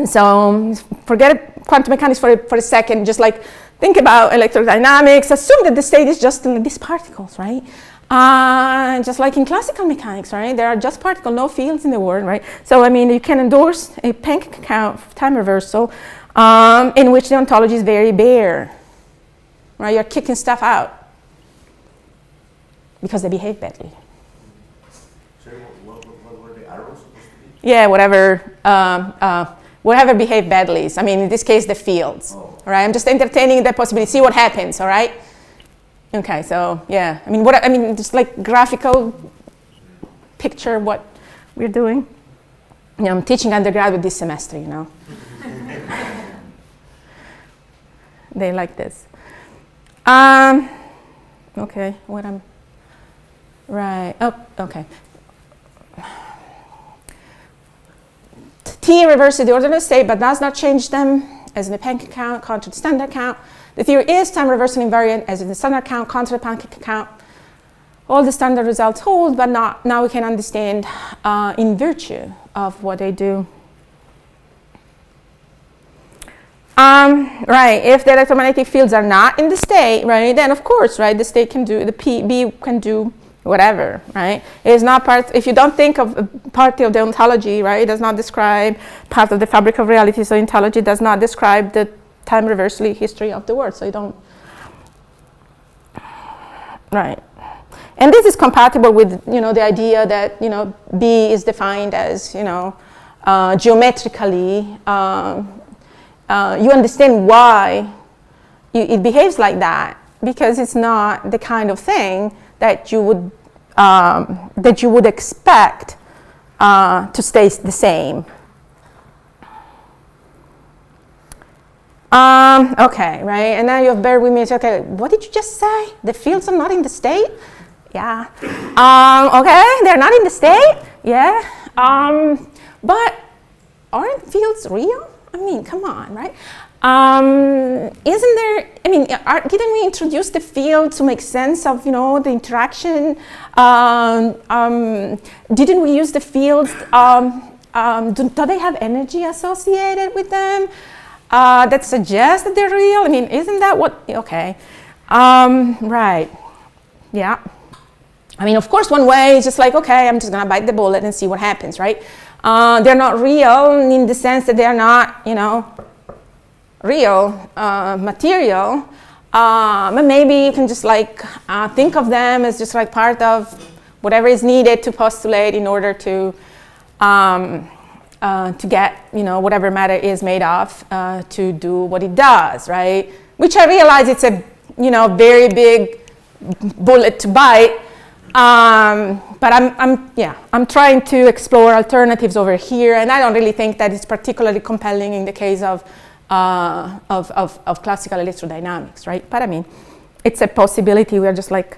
so forget quantum mechanics for a second. Just like think about electrodynamics. Assume that the state is just these particles, right? Just like in classical mechanics, right? There are just particles, no fields in the world, right? So I mean, you can endorse a pancake account of time reversal in which the ontology is very bare, right? You're kicking stuff out because they behave badly. Sorry, what were the arrows supposed to be? Yeah, whatever behave badly. I mean, in this case, the fields. Oh. All right, I'm just entertaining the possibility. See what happens. All right. Okay. So yeah, I mean, just like graphical picture what we're doing. I'm teaching undergraduate this semester. They like this. Okay. Right. Oh. Okay. T reverses the order of the state but does not change them, as in the pancake account, contra the standard account. The theory is time reversal invariant, as in the standard account, contra the pancake account. All the standard results hold, but now we can understand in virtue of what they do. Right, if the electromagnetic fields are not in the state, right, then of course, right, the state can do, the B can do whatever, right? It is not part, if you don't think of part of the ontology, right, it does not describe part of the fabric of reality, so ontology does not describe the time reversal history of the world, so you don't, right. And this is compatible with, the idea that, B is defined as, geometrically, you understand why it behaves like that, because it's not the kind of thing that you would expect to stay the same. Okay, right, and now you've bear with me. Okay, what did you just say? The fields are not in the state? Yeah. Okay, they're not in the state? Yeah. But aren't fields real? I mean, come on, right? Isn't there, didn't we introduce the field to make sense of, the interaction? Didn't we use the fields, do they have energy associated with them that suggests that they're real? I mean, isn't that what, okay. Right, yeah. I mean, of course, one way is just like, okay, I'm just gonna bite the bullet and see what happens, right? They're not real in the sense that they're not, real material, but maybe you can just like think of them as just like part of whatever is needed to postulate in order to get, whatever matter is made of to do what it does, right? Which I realize it's a, very big bullet to bite. But I'm trying to explore alternatives over here, and I don't really think that it's particularly compelling in the case of classical electrodynamics, right? But I mean, it's a possibility. We're just like,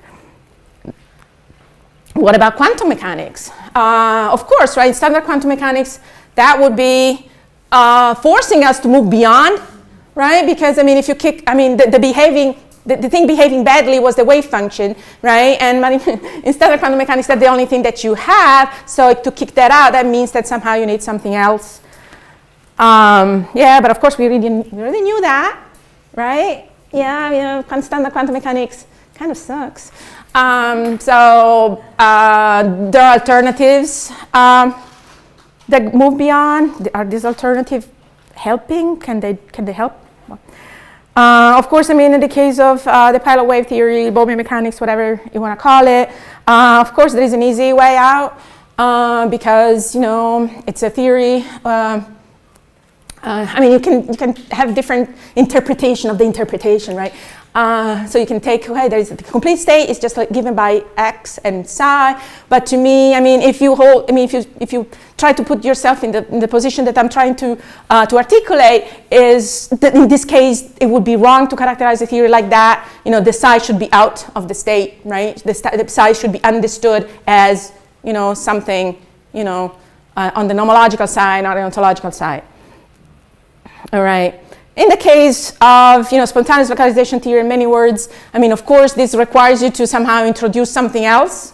what about quantum mechanics? Of course, right? Standard quantum mechanics, that would be forcing us to move beyond, right? Because I mean, if you kick, the thing behaving badly was the wave function, right? And in standard quantum mechanics, that's the only thing that you have. So to kick that out, that means that somehow you need something else. Yeah, but of course we already knew that, right? Yeah, standard quantum mechanics kind of sucks. So there are alternatives that move beyond. Are these alternatives helping? Can they help? Of course, in the case of the pilot wave theory, Bowman mechanics, whatever you want to call it, of course there is an easy way out. because, it's a theory. I mean, you can have different interpretation of the interpretation, right? So you can take, okay, there is the complete state is just like given by x and psi. But to me, I mean, if you try to put yourself in the position that I'm trying to articulate, is that in this case it would be wrong to characterize a theory like that. The psi should be out of the state, right? The psi should be understood as something on the nomological side, not the ontological side. All right. In the case of spontaneous localization theory, in many words, I mean, of course, this requires you to somehow introduce something else,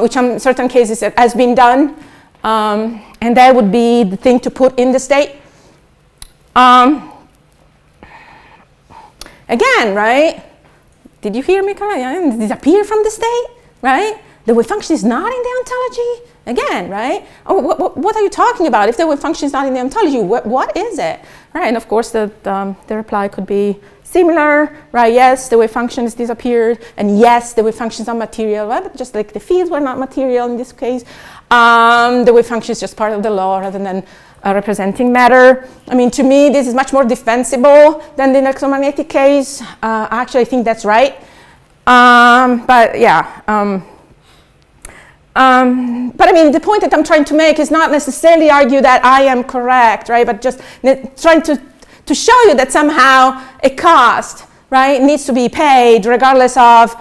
which in certain cases has been done, and that would be the thing to put in the state. Again, right? Did you hear me correctly? Disappear from the state, right? The wave function is not in the ontology. Again, right? Oh, what are you talking about? If the wave function is not in the ontology, what is it? Right, and of course the reply could be similar, right? Yes, the wave function has disappeared, and yes, the wave function is not material, right? But just like the fields were not material in this case, the wave function is just part of the law rather than representing matter. I mean, to me, this is much more defensible than the electromagnetic case. Actually, I think that's right. But yeah. But I mean, the point that I'm trying to make is not necessarily argue that I am correct, right? But just trying to show you that somehow a cost, right, needs to be paid regardless of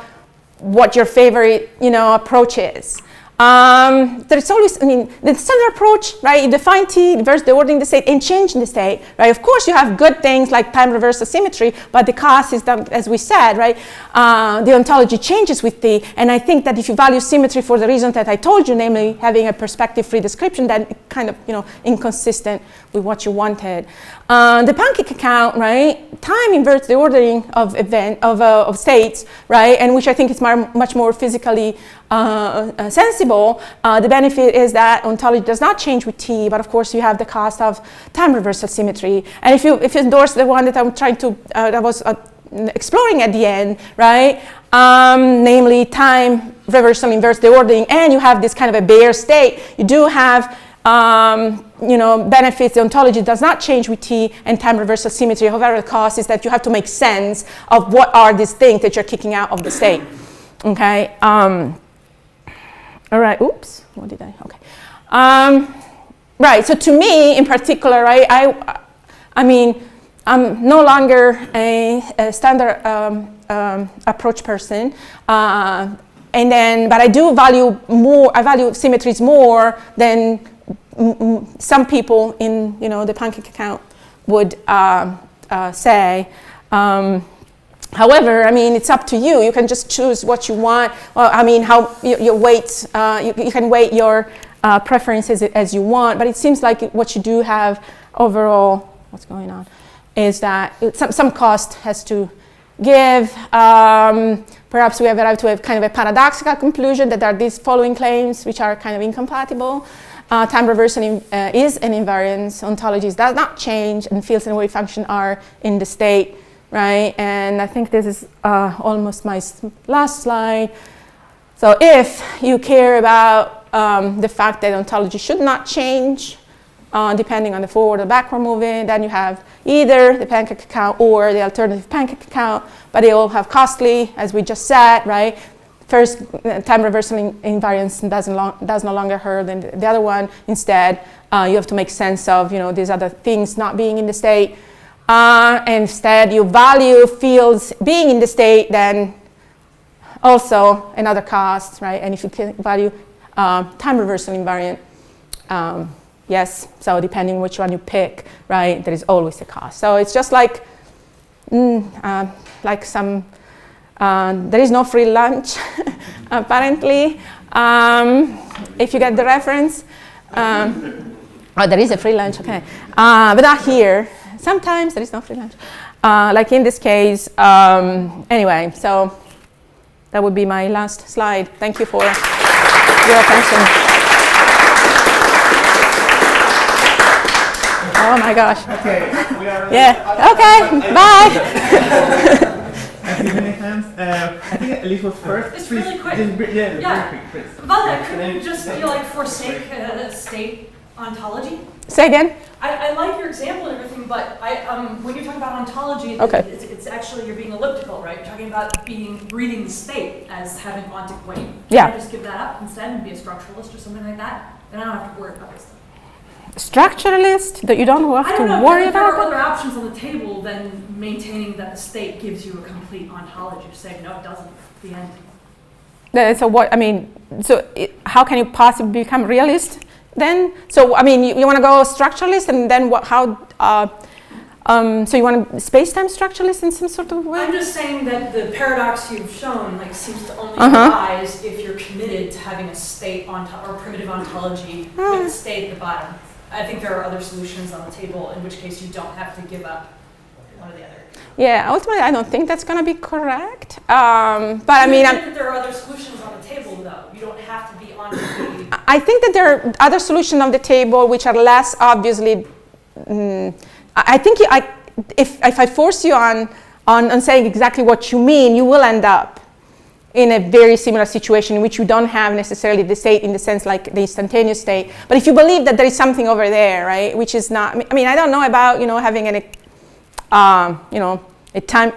what your favorite, approach is. There's always, I mean, the standard approach, right? You define T, reverse the ordering the state, and change in the state, right? Of course, you have good things like time reversal symmetry, but the cost is that, as we said, right? The ontology changes with T, and I think that if you value symmetry for the reasons that I told you, namely having a perspective-free description, then kind of, inconsistent with what you wanted. The pancake account, right? Time inverts the ordering of of states, right? And which I think is much more physically sensible. The benefit is that ontology does not change with T, but of course you have the cost of time reversal symmetry. And if you endorse the one that I'm trying to, that was exploring at the end, right? Namely time reversal inverts the ordering, and you have this kind of a bare state. You do have benefits. The ontology does not change with T, and time reversal symmetry. However, the cost is that you have to make sense of what are these things that you're kicking out of the state. Okay. All right. Oops. What did I? Okay. Right. So to me, in particular, right, I mean, I'm no longer a standard approach person, but I do value more. I value symmetries more than some people in the pancake account would say. However, I mean, it's up to you. You can just choose what you want. Well, I mean, how your weights, you can weight your preferences as you want, but it seems like what you do have overall, what's going on, is that some cost has to give. Perhaps we have arrived to a kind of a paradoxical conclusion that there are these following claims which are kind of incompatible. Time reversal is an invariance. Ontologies does not change, and fields and wave function are in the state, right? And I think this is almost my last slide. So if you care about the fact that ontology should not change depending on the forward or backward movement, then you have either the pancake account or the alternative pancake account, but they all have costly, as we just said, right? First, time reversal invariance does no longer hold, and the other one, instead, you have to make sense of these other things not being in the state. And instead, you value fields being in the state, then also another cost, right? And if you can value time reversal invariant, yes, so depending which one you pick, right, there is always a cost. So it's just like some, there is no free lunch, apparently, if you get the reference. Oh, there is a free lunch, okay. But not here. Sometimes there is no free lunch. Like in this case, anyway, so that would be my last slide. Thank you for your attention. Oh my gosh. Okay, we are. Yeah, okay, bye. see many hands. I think Elise was first. It's Please, really quick. Yeah, Yeah. very quick, please. Valia, couldn't you just be like forsake state ontology? Say again? I like your example and everything, but when you're talking about ontology, Okay. it's actually, you're being elliptical, right? You're talking about reading the state as having ontic weight. Yeah. Can I just give that up instead and be a structuralist or something like that? Then I don't have to worry about this stuff. Structuralist, that you don't have I to don't know, worry if there are about other options on the table than maintaining that the state gives you a complete ontology. Just saying, no, it doesn't. The end. So what, I mean, how can you possibly become realist then? So, I mean, you want to go structuralist and then what, how, so you want to space-time structuralist in some sort of way? I'm just saying that the paradox you've shown seems to only arise if you're committed to having a state or primitive ontology with the state at the bottom. I think there are other solutions on the table, in which case you don't have to give up one or the other. Yeah, ultimately, I don't think that's going to be correct. But I mean, I think that there are other solutions on the table, though. You don't have to be on the. I think that there are other solutions on the table which are less obviously. I think if I force you on saying exactly what you mean, you will end up in a very similar situation in which you don't have necessarily the state in the sense like the instantaneous state. But if you believe that there is something over there, right, which is not. I mean, I don't know about having a time,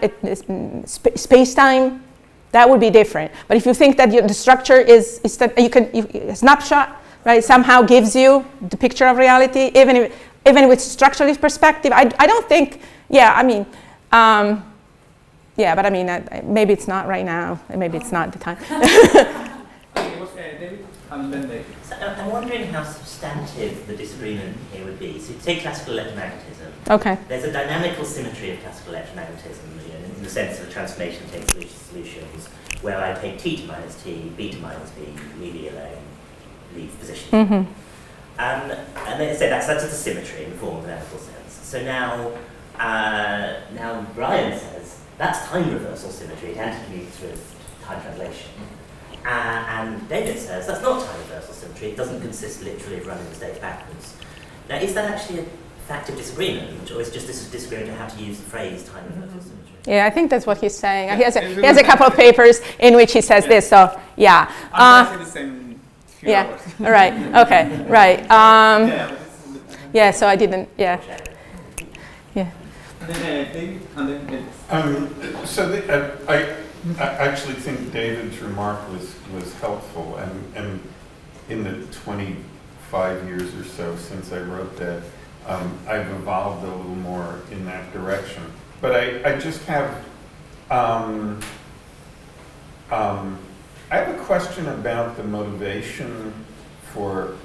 space-time. That would be different. But if you think that the structure is that a snapshot, right, somehow gives you the picture of reality, even with structuralist perspective, I don't think. Yeah, I mean, yeah, but I mean, maybe it's not right now. Maybe it's not the time. Okay, it was David and then David. So I'm wondering how substantive the disagreement here would be. So take classical electromagnetism. Okay. There's a dynamical symmetry of classical electromagnetism, in the sense of a transformation takes solutions, where I take t to minus t, b to minus b, leave e alone, leave position. Mm-hmm. And they say that's a symmetry in the form of an ethical sense. So now Brian says that's time reversal symmetry. It anticommutes with time translation. And David says that's not time reversal symmetry. It doesn't consist literally of running the state backwards. Now, is that actually a fact of disagreement, or is just this disagreement on how to use the phrase time reversal symmetry? Yeah, I think that's what he's saying. He has a couple of papers in which he says this. So yeah. I'm going to say the same few hours. Right. Okay. Right. Yeah. So I didn't. Yeah. Yeah. And then David and then I actually think David's remark was helpful, and in the 25 years or so since I wrote that, I've evolved a little more in that direction. But I just have I have a question about the motivation for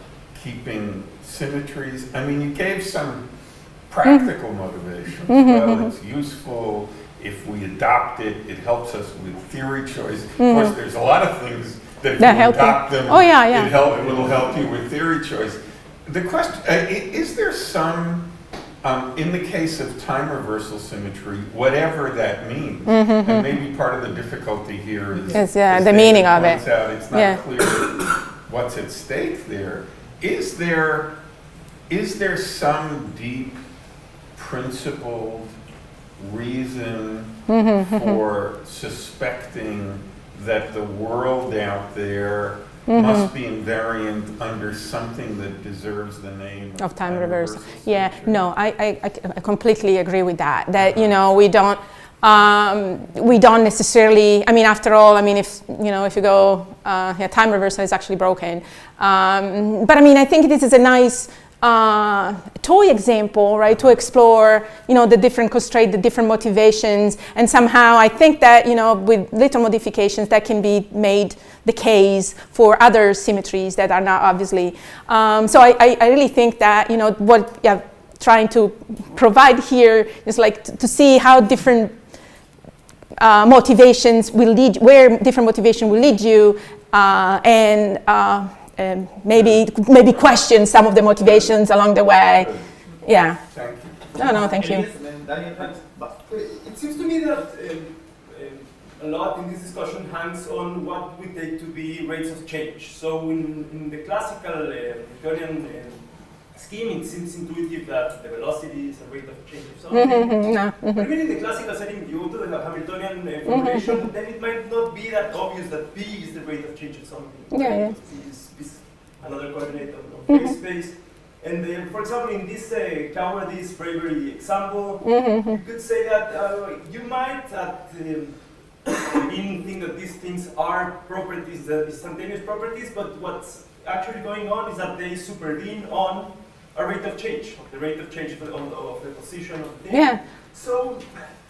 keeping symmetries. I mean, you gave some practical motivations. Well, it's useful. If we adopt it, it helps us with theory choice. Of course, there's a lot of things that if you adopt them, it will help you with theory choice. The question, is there some, in the case of time reversal symmetry, whatever that means, and maybe part of the difficulty here is the meaning of it. It's not clear what's at stake there. Is there some deep principled reason for suspecting that the world out there must be invariant under something that deserves the name of time reversal? Yeah, no, I completely agree with that. That we don't necessarily. I mean, after all, I mean, if you go, time reversal is actually broken. But I mean, I think this is a nice toy example, right, to explore, the different constraints, the different motivations, and somehow I think that, with little modifications that can be made the case for other symmetries that are not obviously. So I really think that, what you're trying to provide here is like to see how different motivations will lead, where different motivation will lead you, and maybe question some of the motivations along the way. Yeah. Thank you. No, thank you. It seems to me that a lot in this discussion hangs on what we take to be rates of change. So in the classical Newtonian scheme, it seems intuitive that the velocity is a rate of change of something. No. But even in the classical setting, you go to the Hamiltonian formulation, then it might not be that obvious that P is the rate of change of something. Yeah. P is another coordinate of phase space. And for example, in this cowardice bravery example, you could say that you might at the beginning think that these things are properties, instantaneous properties, but what's actually going on is that they supervene on a rate of change, the rate of change of the position of the thing. Yeah. So,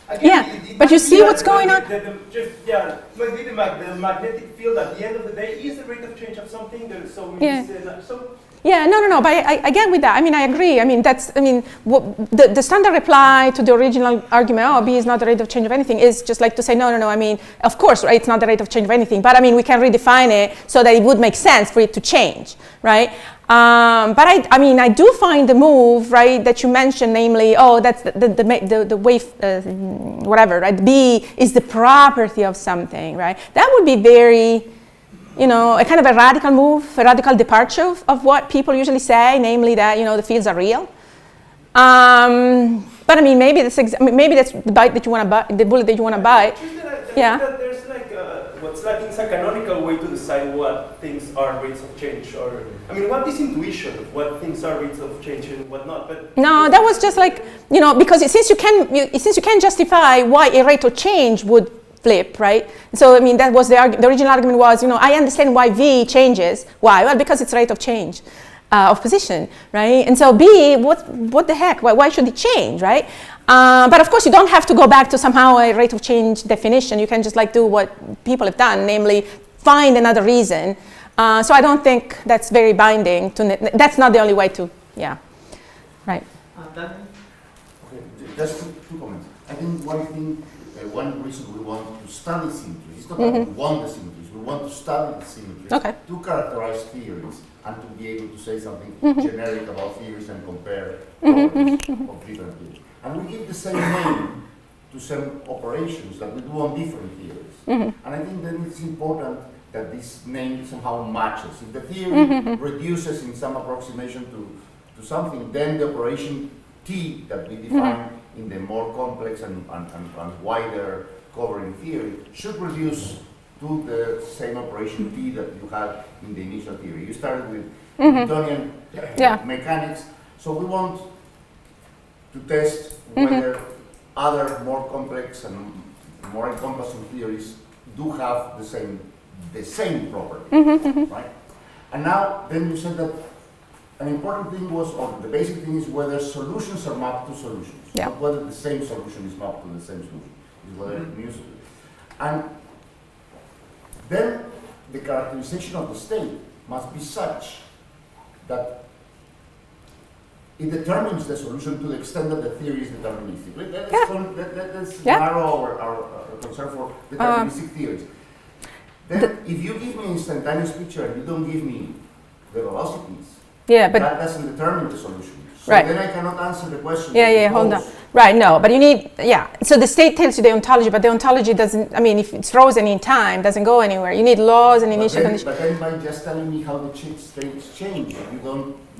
again, it but you might be see that what's going on? Might be the magnetic field at the end of the day is the rate of change of something. Yeah, no, but I get with that. I mean, I agree. I mean, the standard reply to the original argument, oh, B is not the rate of change of anything, is just like to say, no. I mean, of course, right, it's not the rate of change of anything, but I mean, we can redefine it so that it would make sense for it to change, right? But I do find the move, right, that you mentioned, namely, oh, that's the wave, whatever, right? B is the property of something, right? That would be very, a kind of a radical move, a radical departure of what people usually say, namely that, the fields are real. But I mean, maybe that's the bite that you want to buy, the bullet that you want to buy. Yeah. There's like what's lacking is a canonical way to decide what things are rates of change, or I mean, what is intuition of what things are rates of change and what not? But no, that was just like because since you can justify why a rate of change would flip, right? So I mean, that was the original argument was, I understand why V changes. Why? Well, because it's rate of change of position, right? And so B, what the heck? Why should it change, right? But of course, you don't have to go back to somehow a rate of change definition. You can just like do what people have done, namely find another reason. So I don't think that's very binding. That's not the only way to, right. Okay, just two comments. I think one reason we want to study symmetries, it's not that we want the symmetries, we want to study the symmetries to characterize theories and to be able to say something generic about theories and compare properties of different theories. And we give the same name to some operations that we do on different theories. And I think then it's important that this name somehow matches. If the theory reduces in some approximation to something, then the operation T that we define in the more complex and wider covering theory should reduce to the same operation T that you had in the initial theory. You started with Newtonian mechanics, so we want to test whether other more complex and more encompassing theories do have the same property, right? And now, then you said that an important thing was, or the basic thing is whether solutions are mapped to solutions, not whether the same solution is mapped to the same solution, is whether it's musical. And then the characterization of the state must be such that it determines the solution to the extent that the theory is deterministic. Let's narrow our concern for deterministic theories. Then, if you give me an instantaneous picture and you don't give me the velocities, but that doesn't determine the solution. So then I cannot answer the question. Hold on. Right, no, but you need, so the state tells you the ontology, but the ontology doesn't, I mean, if it's frozen in time, doesn't go anywhere. You need laws and initial conditions. But then by just telling me how the states change,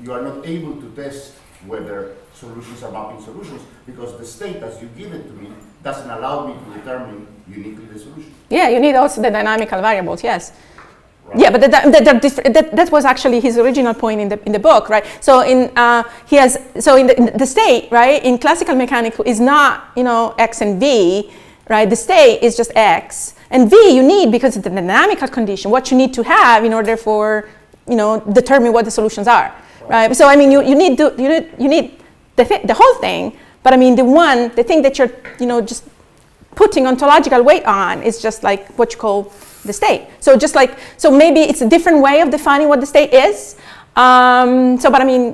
you are not able to test whether solutions are mapping solutions, because the state, as you give it to me, doesn't allow me to determine uniquely the solution. Yeah, you need also the dynamical variables, yes. Right. Yeah, but that was actually his original point in the book, right? So in the state, right, in classical mechanics is not x and v, right? The state is just x, and v you need because it's the dynamical condition. What you need to have in order for determine what the solutions are, right? So I mean you need the whole thing, but I mean the thing that you're just putting ontological weight on is just like what you call the state. So maybe it's a different way of defining what the state is. But I mean,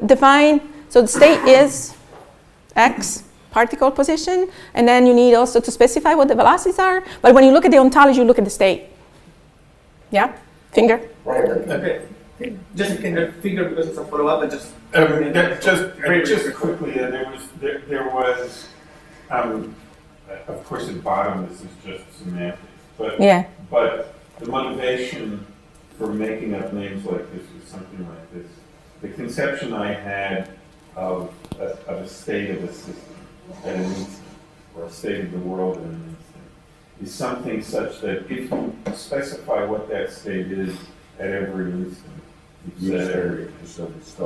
so the state is x particle position, and then you need also to specify what the velocities are. But when you look at the ontology, you look at the state. Yeah? Finger? Right. Okay. Just finger because it's a follow-up, and just just quickly, there was of course at bottom this is just semantics, but the motivation for making up names like this was something like this. The conception I had of a state of a system at an instant, or a state of the world at an instant, is something such that if you specify what that state is at every instant, you've said everything.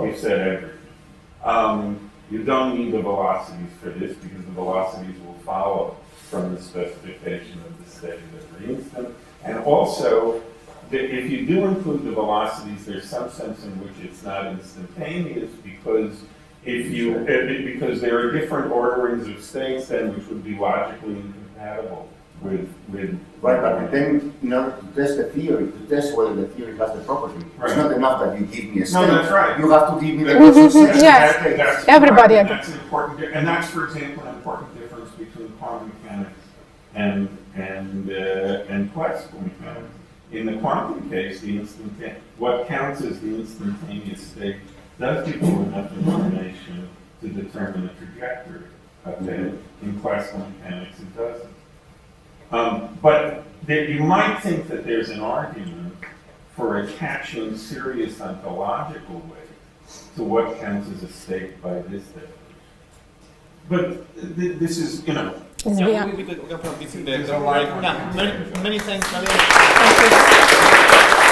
You've said everything. You don't need the velocities for this because the velocities will follow from the specification of the state at every instant. And also, if you do include the velocities, there's some sense in which it's not instantaneous because because there are different orderings of states then which would be logically incompatible with Right, but then in order to test the theory, to test whether the theory has the property, Right. it's not enough that you give me a state. No, that's right. You have to give me the concentration. Yes. That's Everybody right, and agrees. that's important, and that's, for example, an important difference between quantum mechanics and classical mechanics. In the quantum case, what counts as the instantaneous state does give you enough information to determine the trajectory. Okay, in classical mechanics, it doesn't. But you might think that there's an argument for attaching serious ontological weight to what counts as a state by this definition. But this is, Yeah, we could probably visit the There's a lot more many thanks, Valia. Thank you.